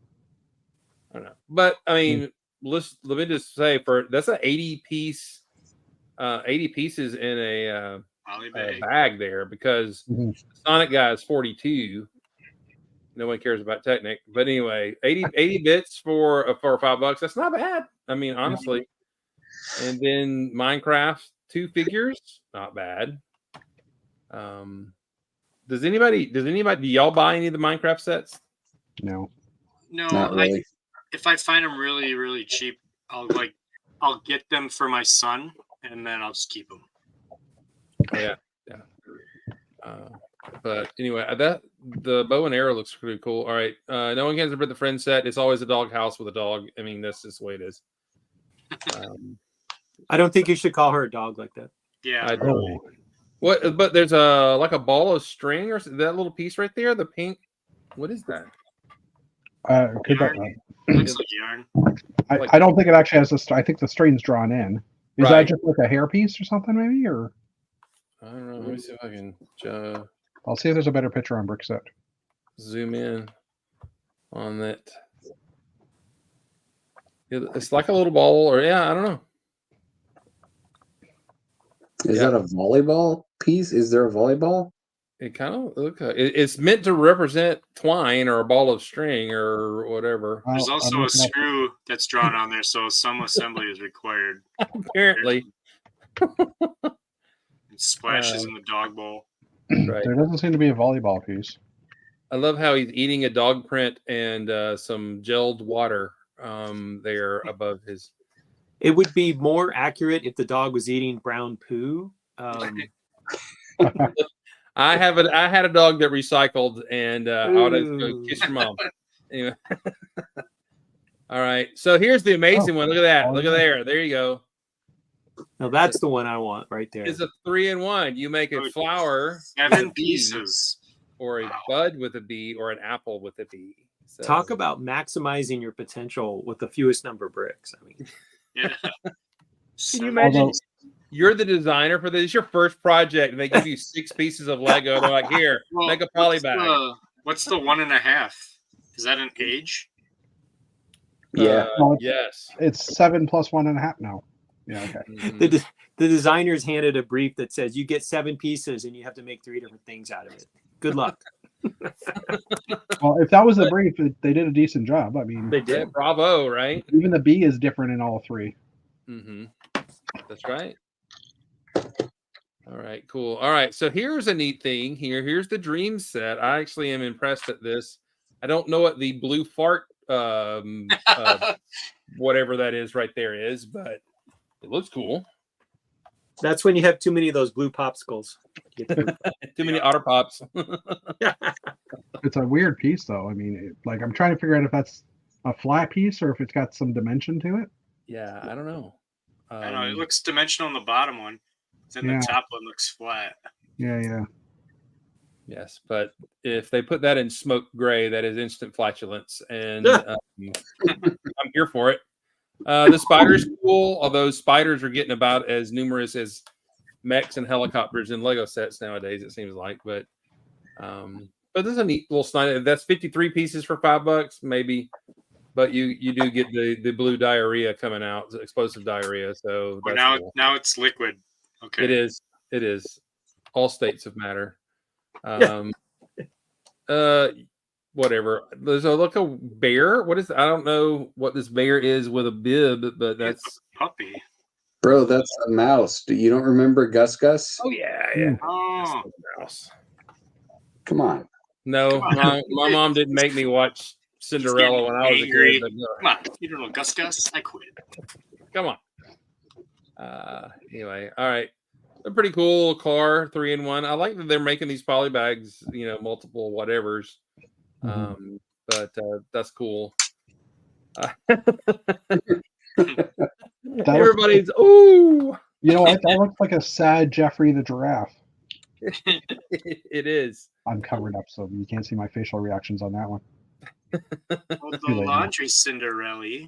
But I mean, let me just say, that's an 80 piece, 80 pieces in a bag there, because the Sonic guy is 42. No one cares about Technic, but anyway, 80 bits for $5. That's not bad. I mean, honestly. And then Minecraft 2 figures, not bad. Do y'all buy any of the Minecraft sets? No. No, Not really. if I find them really, really cheap, I'll I'll get them for my son, and then I'll just keep them. Yeah. But anyway, that the bow and arrow looks pretty cool. All right, no one cares about the friend set. It's always a dog house with a dog. I mean, that's just the way it is. I don't think you should call her a dog like that. Yeah. I don't. What? But there's a like a ball of string or that little piece right there. The pink. What is that? Could that, Looks like yarn. I don't think it actually has I think the string's drawn in. Is Right. that just like a hair piece or something, maybe? Or I don't know. Let me see if I can I'll see if there's a better picture on Brickset. zoom in on that. It's like a little ball, or I don't know. Is that a volleyball piece? Is there a volleyball? It kind of look. It's meant to represent twine or a ball of string or whatever. There's I'll also look a it up. screw that's drawn on there, so some assembly is required. Apparently, It splashes in the dog bowl. right. There doesn't seem to be a volleyball piece. I love how he's eating a dog print and some gelled water there above his. It would be more accurate if the dog was eating brown poo. I had a dog that recycled, and I would have to go Ooh. kiss your mom. Anyway. All right, so here's the amazing one. Look at that. Look at there. There you go. Now that's the one I want right there. It's a 3-in-1. You make a flower, 7 pieces. or a bud with a bee, or an apple with a bee. So, Talk about maximizing your potential with the fewest number of bricks. I mean, Yeah. Can you imagine? Although- You're the designer for this. It's your first project, and they give you 6 pieces of Lego. They're like, "Here, Well, make a poly bag." What's the 1.5? Is that an age? Yeah. No, Yes. It's 7 plus 1.5 now. Yeah, okay. Mhm. the designers handed a brief that says you get 7 pieces and you have to make 3 different things out of it. Good luck. Well, if that was the brief, they did a decent job. I mean, They Yeah, did. bravo, right? even the bee is different in all 3. Mm-hmm. That's right. All right, cool. All right, so here's a neat thing. Here's the dream set. I actually am impressed at this. I don't know what the blue fart, whatever that is right there is, but it looks cool. That's when you have too many of those blue popsicles. You get the- Too many otter pops. It's a weird piece, though. I mean, like I'm trying to figure out if that's a flat piece or if it's got some dimension to it. Yeah, I don't know. I know it looks dimensional on the bottom one. Then Yeah. the top one looks flat. Yeah. Yes, but if they put that in smoke gray, that is instant flatulence, and I'm here for it. The spider's cool, although spiders are getting about as numerous as mechs and helicopters in Lego sets nowadays. It seems like, but this is a neat little slide. That's 53 pieces for $5, maybe. But you do get the blue diarrhea coming out, explosive diarrhea. So But that's cool. now it's liquid. Okay. It is. All states of matter. Whatever. There's a bear. What is? I don't know what this bear is with a bib, but that's. It's a puppy. Bro, that's a mouse. You don't remember Gus Gus? Oh yeah. Oh, Mouse. Come on. No, my mom didn't make me watch Cinderella when I was a angry. kid. But no. come on. You don't know Gus Gus? I quit. Come on. Anyway, all right. A pretty cool car, 3-in-1. I like that they're making these poly bags, multiple whatevers. But that's cool. Everybody's ooh. You know what? That looks like a sad Jeffrey the giraffe. It is. I'm covered up, so you can't see my facial reactions on that one. Well, the Too late now. laundry Cinderella.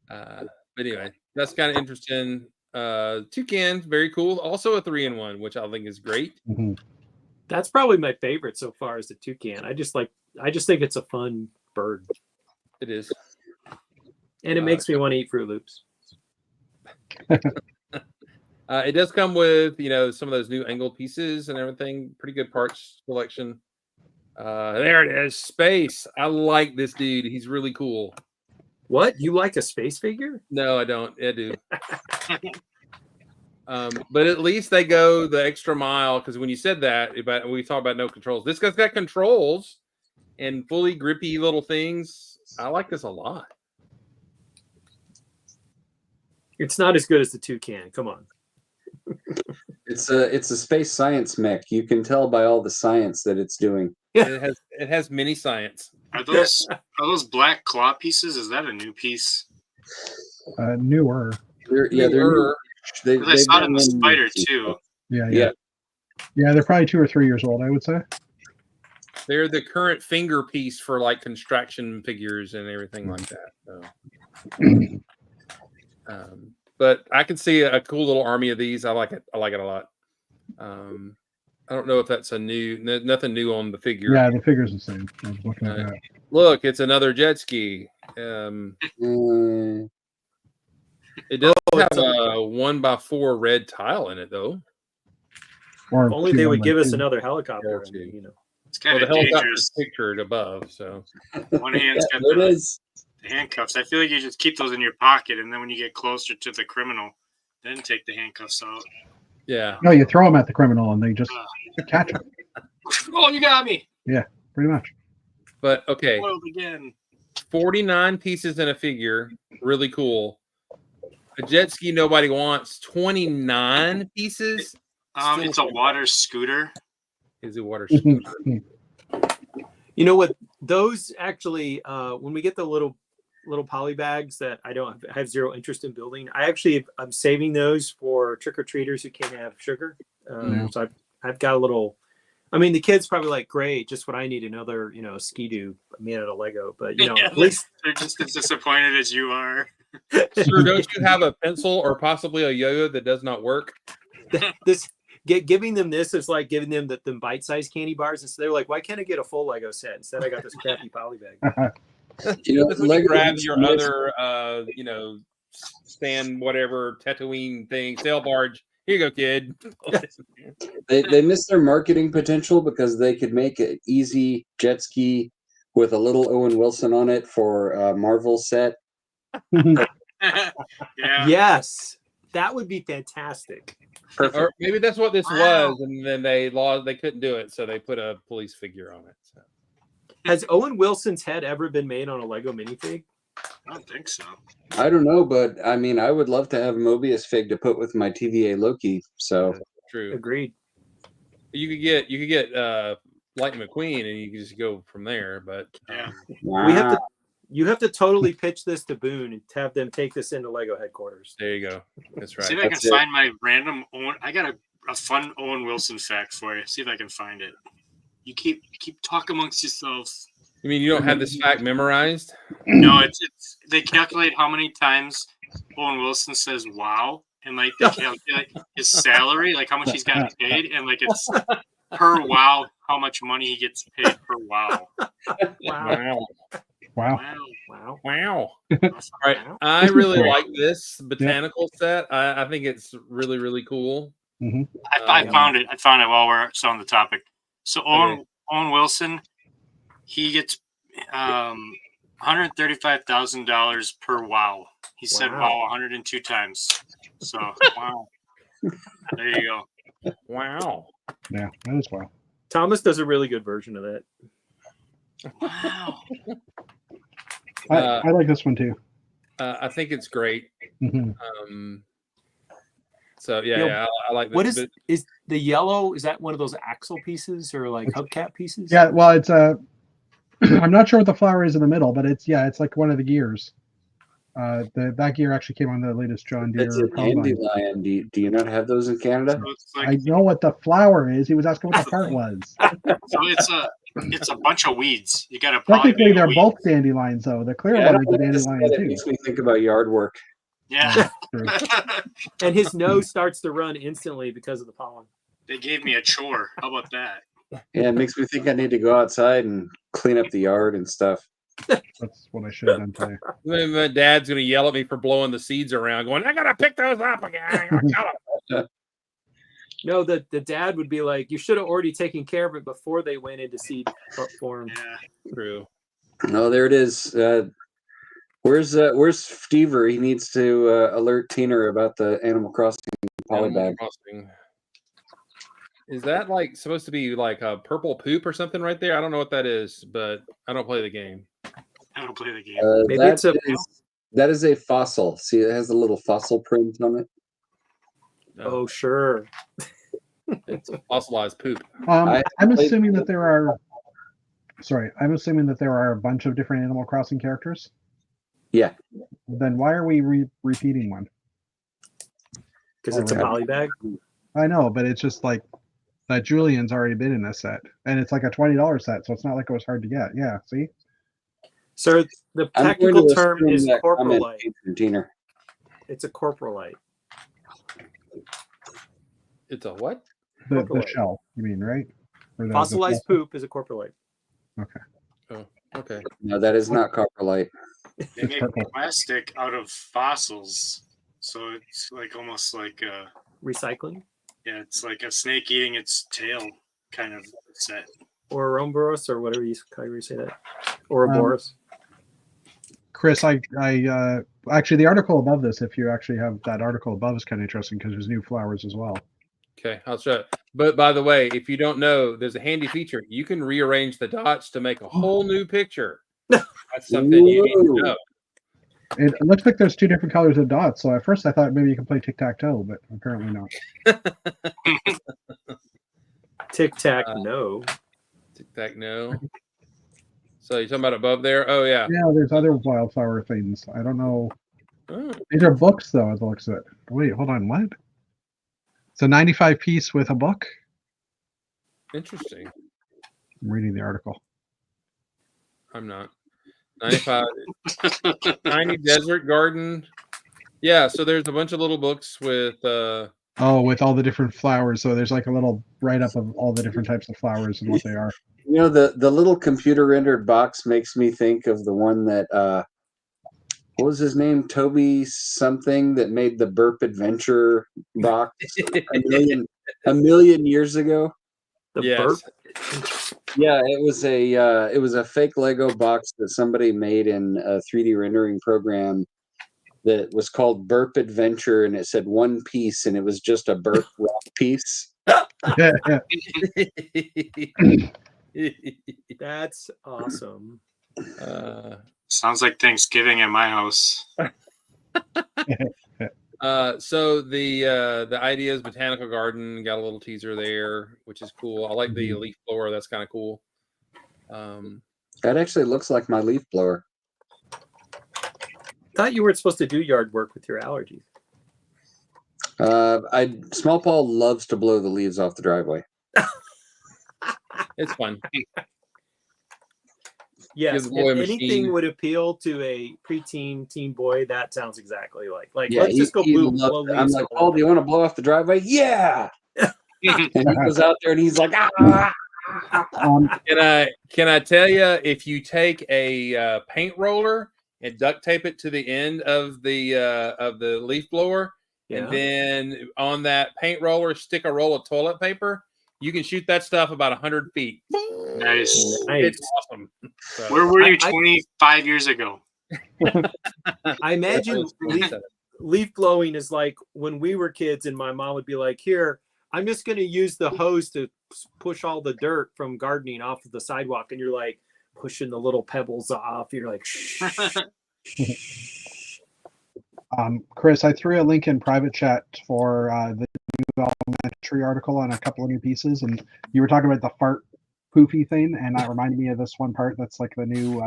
But anyway, that's kind of interesting. Toucan, very cool. Also a 3-in-1, which I think is great. Mhm. That's probably my favorite so far is the toucan. I just think it's a fun bird. It is. And it makes me want to eat Fruit Loops. It does come with some of those new angled pieces and everything. Pretty good parts selection. There it is. Space. I like this dude. He's really cool. What? You like a space figure? No, I don't. I do. But at least they go the extra mile, because when you said that, we talk about no controls. This guy's got controls and fully grippy little things. I like this a lot. It's not as good as the Toucan. Come on. It's a space science mech. You can tell by all the science that it's doing. It has mini science. Are those black claw pieces? Is that a new piece? Newer. They're Newer. new. They, 'Cause I saw it in the gotten spider new too. Yeah. They're probably 2 or 3 years old, I would say. They're the current finger piece for like construction figures and everything like that. So. But I can see a cool little army of these. I like it. I like it a lot. I don't know if that's nothing new on the figure. Yeah, the figure's the same. I was looking at that. Look, it's another jet ski. Mm, It does Oh, have it's a 1x4 red tile in it, though. Or If only 2 they on would my give us two. another helicopter. Yeah, You know. It's Well, kind the of helicopter's dangerous. pictured above, so One hand's got there it the is. handcuffs. I feel like you just keep those in your pocket, and then when you get closer to the criminal, then take the handcuffs out. yeah. No, you throw them at the criminal and they just catch them. Oh, you got me! Pretty much. But okay, Foiled again. 49 pieces in a figure, really cool. A jet ski nobody wants. 29 pieces. It's a water scooter. Is a water scooter. You know what? Those actually, when we get the little poly bags that I have zero interest in building, I'm saving those for trick or treaters who can't have sugar. So I've got a little. I mean, the kids probably like, great, just what I need, another Ski-Doo made out of Lego. But Yeah, at least they're just as disappointed as you are. Sir, don't you have a pencil or possibly a yo-yo that does not work? giving them this is like giving them the bite-sized candy bars, and so they're like, why can't I get a full Lego set? Instead, I got this crappy poly bag. You know, That's when you Lego grab is your nice. other, stand whatever Tatooine thing, sail barge. Here you go, kid. They missed their marketing potential because they could make an easy jet ski with a little Owen Wilson on it for a Marvel set. Yeah. Yes, that would be fantastic. Perfect. Or maybe that's what this Wow. was, and then they couldn't do it, so they put a police figure on it. So. Has Owen Wilson's head ever been made on a Lego minifig? I don't think so. I don't know, but I mean, I would love to have a Mobius fig to put with my TVA Loki. So True. Agreed. You could get Lightning McQueen, and you can just go from there. But Yeah. You have to totally pitch this to Boone and have them take this into Lego headquarters. there you go. That's See if right. I That's can it. find my random Owen. I got a fun Owen Wilson fact for you. See if I can find it. You keep talk amongst yourselves. You mean you don't have this fact memorized? No, it's they calculate how many times Owen Wilson says "wow," and like they calculate his salary, like how much he's gotten paid, and like it's per wow how much money he gets paid per wow. Wow. Wow. Wow. Wow. Wow. That's All right. Wow. I This is really cool. like this botanical set. I think it's really, really cool. I found it. I found it while we're still on the topic. So Owen Wilson, he gets $135,000 per wow. He said Wow. wow 102 times. So wow. There you go. Wow. Yeah, that is wow. Thomas does a really good version of that. Wow. I like this one too. I think it's great. Mhm. So You know, yeah, I like this. What is the yellow? Is that one of those axle pieces or like hubcap pieces? Yeah, well, it's I'm not sure what the flower is in the middle, but it's like one of the gears. That gear actually came on the latest John Deere. It's a combine. dandelion. Do you not have those in Canada? So it's like I know what the flower is. He was asking what the part was. so it's a bunch of weeds. You got to Technically, they're weed. both dandelions, though. The clear Yeah, one is a this dandelion set, it too. makes me think about yard work. Yeah. True. And his nose starts to run instantly because of the pollen. They gave me a chore. How about that? Yeah, it makes me think I need to go outside and clean up the yard and stuff. That's what I should have done today. My dad's gonna yell at me for blowing the seeds around, going, "I gotta pick those up again." Shut up. No, the dad would be like, you should have already taken care of it before they went into seed form. Yeah. True. Oh, there it is. Where's Stever? He needs to alert Teener about the Animal Crossing Animal polybag. Crossing. Is that like supposed to be like a purple poop or something right there? I don't know what that is, but I don't play the game. I don't play the game. Maybe That it's a- is That is a fossil. See, it has a little fossil print on it. Oh, sure. It's fossilized poop. I I'm played- assuming that there are. Sorry, I'm assuming that there are a bunch of different Animal Crossing characters. Yeah. Then why are we repeating one? Because it's a Alright. poly bag. I know, but it's just like that Julian's already been in this set, and it's like a $20 set, so it's not like it was hard to get. Yeah, see, So the I'm going technical to term assume is that comment corporalite. came from Diener. It's a corporalite. It's a what? the Corporalite. shell. You mean right? Or the Fossilized shell? poop is a corporalite. Okay. No, that is not copperlight. They It's make purple. plastic out of fossils, so it's like almost like Recycling. yeah, it's like a snake eating its tail kind of set. Or Ouroboros, or whatever you say that. Ouroboros. Chris, I actually the article above this, if you actually have that article above, is kind of interesting because there's new flowers as well. Okay, I'll show it. But by the way, if you don't know, there's a handy feature. You can rearrange the dots to make a whole new picture. That's something you need to know. It looks like there's two different colors of dots. So at first I thought maybe you can play tic tac toe, but apparently not. Tic tac, no. Tic tac, no. So you're talking about above there? Oh yeah. Yeah, there's other wildflower things. I don't know. Oh, These are books though, as it looks at it. Wait, hold on, what? It's a 95 piece with a book. interesting. I'm reading the article. I'm not. 95. Tiny desert garden. Yeah, so there's a bunch of little books with Oh, with all the different flowers. So there's like a little write up of all the different types of flowers and what they are. You know, the little computer rendered box makes me think of the one that what was his name? Toby something that made the Burp Adventure box a million years ago. The yes. burp. Yeah, it was a fake Lego box that somebody made in a 3D rendering program that was called Burp Adventure, and it said one piece, and it was just a burp rock piece. That's awesome. Sounds like Thanksgiving at my house. So the Ideas Botanical Garden got a little teaser there, which is cool. I like the leaf blower. That's kind of cool. That actually looks like my leaf blower. Thought you weren't supposed to do yard work with your allergies. Small Paul loves to blow the leaves off the driveway. It's fun. Yes, the boy a if anything machine. would appeal to a preteen teen boy, that sounds exactly like Yeah, let's just go he blow loved it. I'm leaves like, all Paul, over. do you want to blow off the driveway? Yeah. And he goes out there and he's like, ah. Can I tell you, if you take a paint roller and duct tape it to the end of the leaf blower, Yeah. and then on that paint roller stick a roll of toilet paper, you can shoot that stuff about 100 feet. Nice. It's awesome. So, Where were you I- 25 years ago? I imagine leaf blowing is like when we were kids and my mom would be like, here, I'm just going to use the hose to push all the dirt from gardening off of the sidewalk. And you're like pushing the little pebbles off. You're like, shh. Chris, I threw a link in private chat for the new elementary article on a couple of new pieces, and you were talking about the fart poofy thing, and that reminded me of this one part that's like the new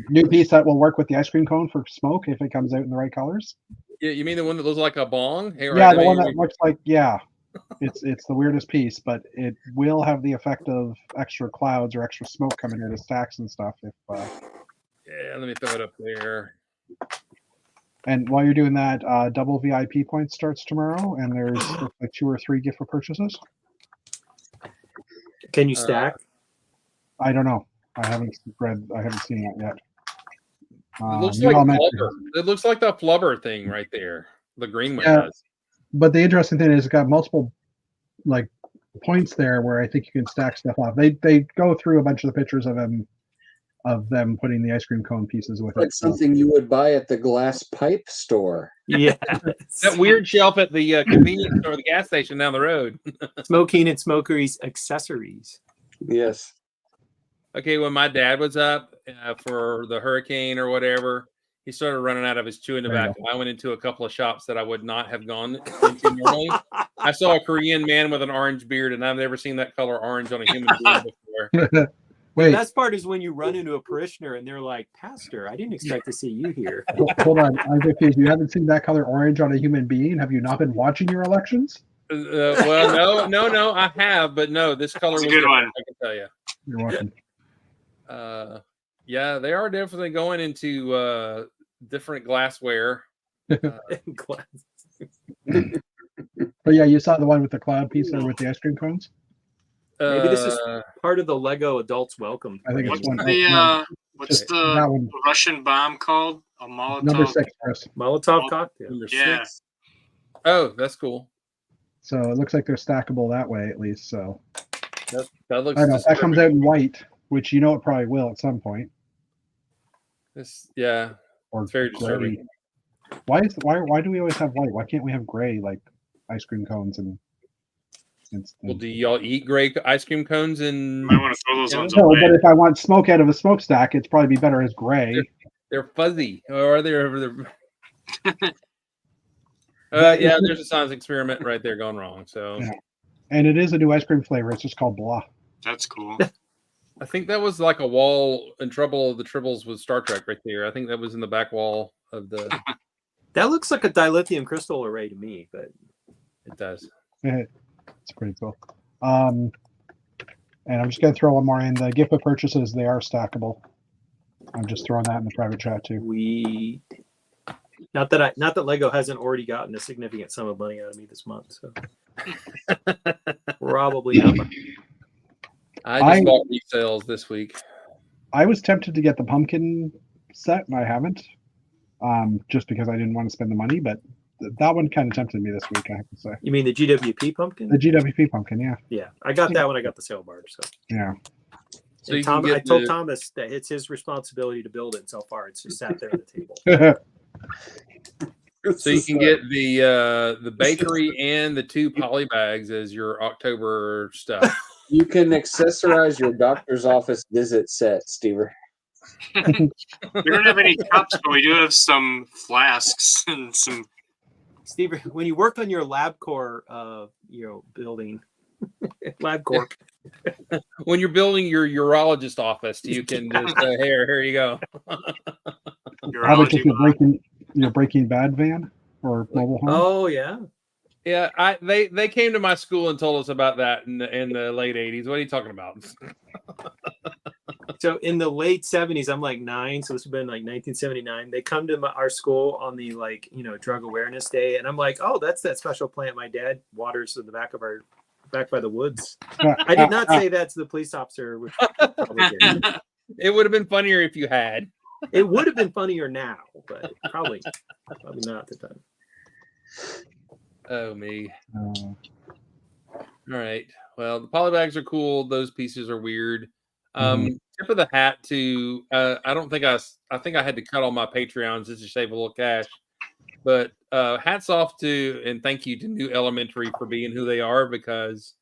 new piece that will work with the ice cream cone for smoke if it comes out in the right colors. Yeah, you mean the one that looks like a bong? Hey, Yeah, right, the I one mean, that looks like it's the weirdest piece, but it will have the effect of extra clouds or extra smoke coming out of stacks and stuff. If yeah, let me throw it up there. and while you're doing that, double VIP points starts tomorrow, and there's like 2 or 3 gift for purchases. Can you stack? I don't know. I haven't seen that yet. It looks New like elementary flubber. has it. It looks like the flubber thing right there. The green one Yeah. does. But the interesting thing is it's got multiple like points there where I think you can stack stuff off. They go through a bunch of the pictures of them putting the ice cream cone pieces with Like it. So, something you would buy at the glass pipe store. Yeah. That weird shelf at the convenience store, the gas station down the road. Smoking and smokeries accessories. Yes. Okay, when my dad was up for the hurricane or whatever, he started running out of his chewing There you tobacco. I went into a couple of shops that I would not have gone into normally. I saw a Korean man with an orange beard, and I've never seen that color orange on a human being before. The Wait, best part is when you run into a parishioner and they're like, "Pastor, I didn't expect to see you here." hold on. I'm confused. You haven't seen that color orange on a human being? Have you not been watching your elections? Well, no, I have, but no, this color It's a was good different, one. I can tell you. You're welcome. Yeah, they are definitely going into different glassware. Glass. But yeah, you saw the one with the cloud piece there with the ice cream cones? Maybe this is Uh, part of the Lego Adults Welcome. I think it's What's one. the no, what's just the that one. Russian bomb called? A Molotov. Number 6, Chris. Molotov cocktail. number Yeah. 6. Oh, that's cool. So it looks like they're stackable that way at least. So That looks. I know that comes disturbing. out in white, which you know it probably will at some point. Yeah, Or it's very gray. disturbing. Why do we always have white? Why can't we have gray like ice cream cones and Well, do y'all eat gray ice cream cones? And You might want to throw those ones no, away. but if I want smoke out of a smokestack, it's probably be better as gray. they're fuzzy, or they're. Yeah, there's a science experiment right there gone wrong. So Yeah. And it is a new ice cream flavor. It's just called blah. That's cool. I think that was like a wall in Trouble of the Tribbles with Star Trek right there. I think that was in the back wall of the. That looks like a dilithium crystal array to me, but It does. It's pretty cool. And I'm just gonna throw one more in. The gift of purchases, they are stackable. I'm just throwing that in the private chat too. we not that Lego hasn't already gotten a significant sum of money out of me this month, so probably not much. I just bought resales this week. I was tempted to get the pumpkin set, and I haven't, just because I didn't want to spend the money. But that one kind of tempted me this week, I have to say. You mean the GWP pumpkin? The GWP pumpkin, yeah, Yeah, I got that when I got the sail barge. So, yeah. So and you can I get told the- Thomas that it's his responsibility to build it. And so far, it's just sat there on the table. So you can get the bakery and the 2 poly bags as your October stuff. You can accessorize your doctor's office visit set, Stever. We don't have any cups, but we do have some flasks and some. Steve, when you work on your LabCorp, building, LabCorp, When you're building your urologist office, you can just here you go. How about just urology your Breaking Bad van or mobile home? oh yeah, Yeah, they came to my school and told us about that in the late 80s. What are you talking about? So in the late 70s, I'm like 9, so this would have been like 1979. They come to our school on the drug awareness day, and I'm like, oh, that's that special plant my dad waters in the back by the woods. I did not say that to the police officer, which probably did. It would have been funnier if you had. It would have been funnier now, but probably not at the time. Oh me. Uh, All right. Well, the polybags are cool. Those pieces are weird. Mhm. Tip of the hat to I don't think I think I had to cut all my Patreons just to save a little cash. But hats off to and thank you to New Elementary for being who they are, because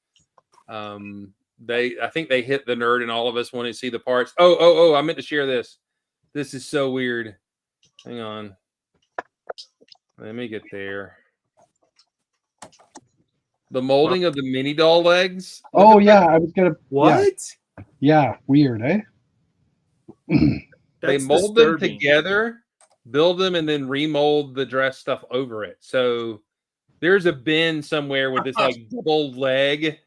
I think they hit the nerd in all of us when they see the parts. Oh, I meant to share this. This is so weird. Hang on. Let me get there. The molding of the mini doll legs. oh yeah, I was gonna. What? Yeah, weird, eh? They That's mold them disturbing. together, build them, and then remold the dress stuff over it. So there's a bin somewhere with this like double leg.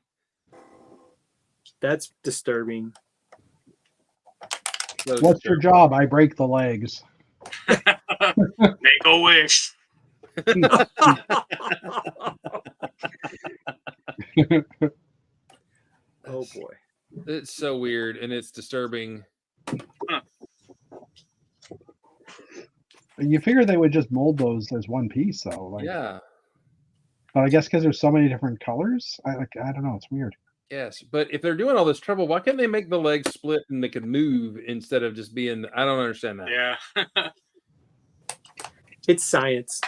That's disturbing. So What's your job? I break the legs. Make a wish. Oh boy. It's so weird and it's disturbing. You figure they would just mold those as one piece, though. Like, Yeah. But I guess because there's so many different colors, I don't know. It's weird. Yes. But if they're doing all this trouble, why can't they make the legs split and they could move instead of just being? I don't understand that. Yeah. It's science.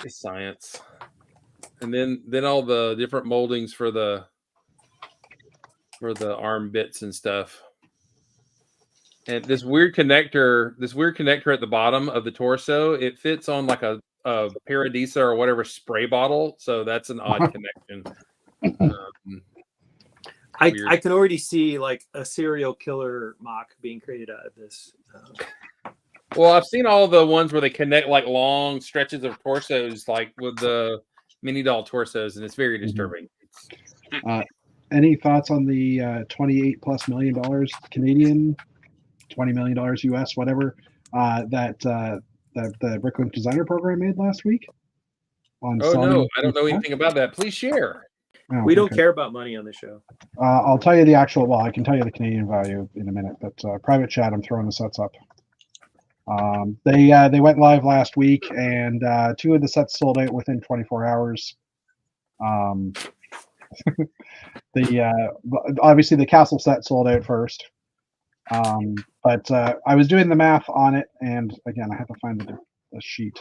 It's science. And then all the different moldings for the arm bits and stuff. And this weird connector at the bottom of the torso, it fits on like a Paradisa or whatever spray bottle. So that's an odd connection. I can already see like a serial killer mock being created out of this. Well, I've seen all the ones where they connect like long stretches of torsos, like with the mini doll torsos, and it's very disturbing. Any thoughts on the $28+ million Canadian, $20 million US, whatever, that the Bricklink Designer Program made last week? Oh no, I don't know anything about that. Please share. Oh, We don't okay. care about money on the show. I'll tell you the actual. Well, I can tell you the Canadian value in a minute, but private chat. I'm throwing the sets up. They went live last week, and 2 of the sets sold out within 24 hours. Obviously the castle set sold out first. But I was doing the math on it, and again, I had to find the sheet.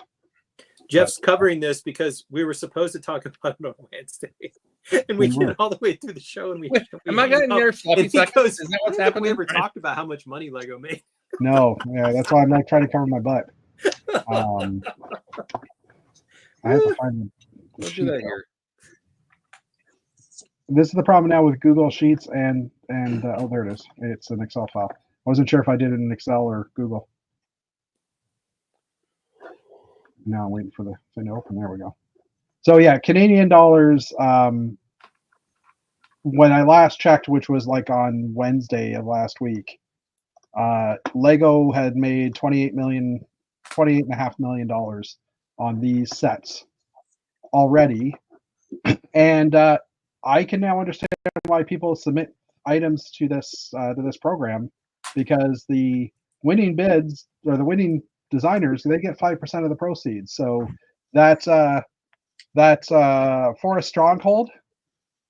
Jeff's covering this because we were supposed to talk about it on Wednesday, and we get all the way through the show, and we Am I getting there sloppy seconds? Is that what's happening? We never talked about how much money Lego made. No, yeah, that's why I'm like trying to cover my butt. I have to find the Let's sheet. do that here. This is the problem now with Google Sheets and oh, there it is. It's an Excel file. I wasn't sure if I did it in Excel or Google. Now I'm waiting for the thing to open. There we go. So yeah, Canadian dollars. When I last checked, which was like on Wednesday of last week, Lego had made $28.5 million on these sets already, and I can now understand why people submit items to this program, because the winning bids or the winning designers, they get 5% of the proceeds. So that's Forest Stronghold.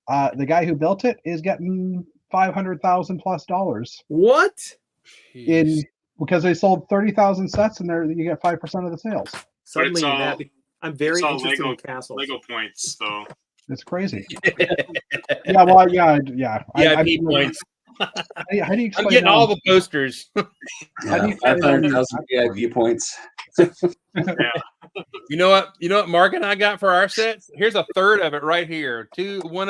The guy who built it is getting $500,000+ What? in because they sold 30,000 sets, and there you get 5% of the sales. Suddenly, all- I'm very it's all interested Lego- in castles. Lego points, though. It's crazy. Yeah, well, yeah. VIP points. How do you I'm explain getting that? all the posters. How do you Yeah, explain 500,000 VIP points. You know what Mark and I got for our sets? Here's a third of it right here. One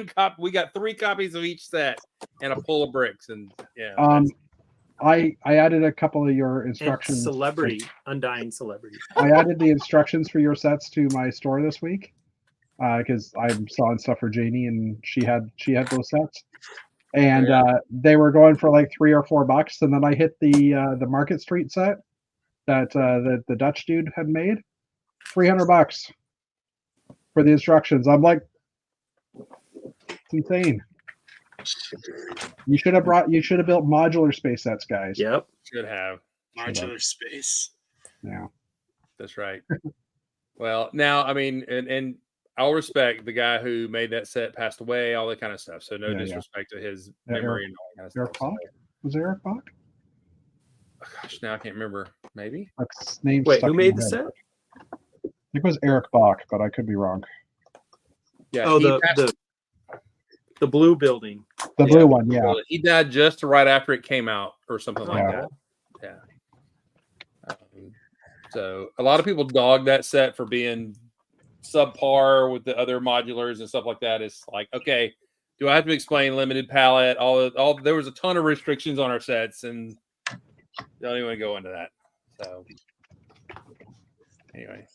copy. We got 3 copies of each set and a pull of bricks. And yeah. I added a couple of your And instructions. celebrity, undying celebrity. I added the instructions for your sets to my store this week because I'm selling stuff for Janie, and she had those sets, and they were going for like $3 or $4, and then I hit the Market Street set that the Dutch dude had made, $300 for the instructions. I'm like, it's insane. You should have built modular space sets, guys. Yep. Should have. Modular space. Yeah. That's right. Well, now, I mean, and I'll respect the guy who made that set, passed away, all that kind of stuff. So no disrespect to his memory and all that kind of Eric stuff. Bach? Was it Eric Bach? Gosh, now I can't remember. Maybe. That's name. Wait, stuck who in made my the head. set? I think it was Eric Bach, but I could be wrong. Yeah. Oh, he passed- the blue building. The blue one, yeah. Well, he died just right after it came out, or something like Yeah. that. Yeah. So a lot of people dog that set for being subpar with the other modulars and stuff like that. It's like, okay, do I have to explain limited palette? All there was a ton of restrictions on our sets, and don't even go into that. So anyway,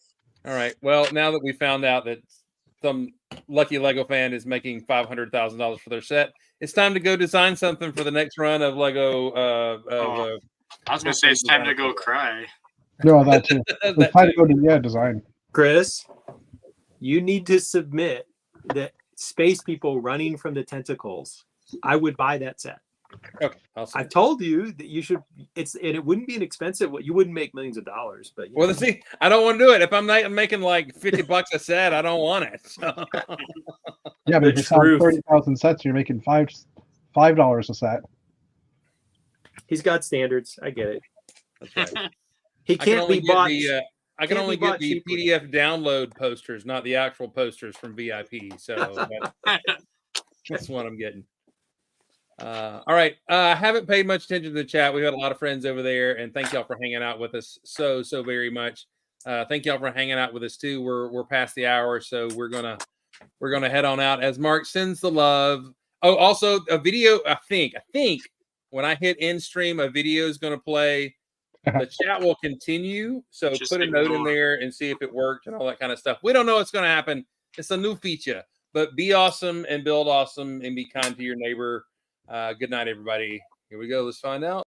all right. Well, now that we found out that some lucky Lego fan is making $500,000 for their set, it's time to go design something for the next run of Lego. I was gonna say it's time to go cry. No, that too. that It's time to too. go to design. Chris, you need to submit the space people running from the tentacles. I would buy that set. Okay, I'll see. I told you that you should. It wouldn't be an expensive. You wouldn't make millions of dollars, but Well, see, I don't want to do it. If I'm making like $50 a set, I don't want it. So. Yeah, but The if you're selling truth. 30,000 sets, you're making $5 a set. he's got standards. I get it. That's right. He I can can't only be get bought. I can can't only be get bought the cheaply. PDF download posters, not the actual posters from VIP. So that's what I'm getting. All right. I haven't paid much attention to the chat. We've had a lot of friends over there, and thank y'all for hanging out with us so very much. Thank y'all for hanging out with us too. We're past the hour, so we're gonna head on out as Mark sends the love. Oh, also a video. I think when I hit end stream, a video is gonna play. The chat will continue, so Just put a note in ignore. there and see if it worked and all that kind of stuff. We don't know what's gonna happen. It's a new feature, but be awesome and build awesome and be kind to your neighbor. Good night, everybody. Here we go. Let's find out.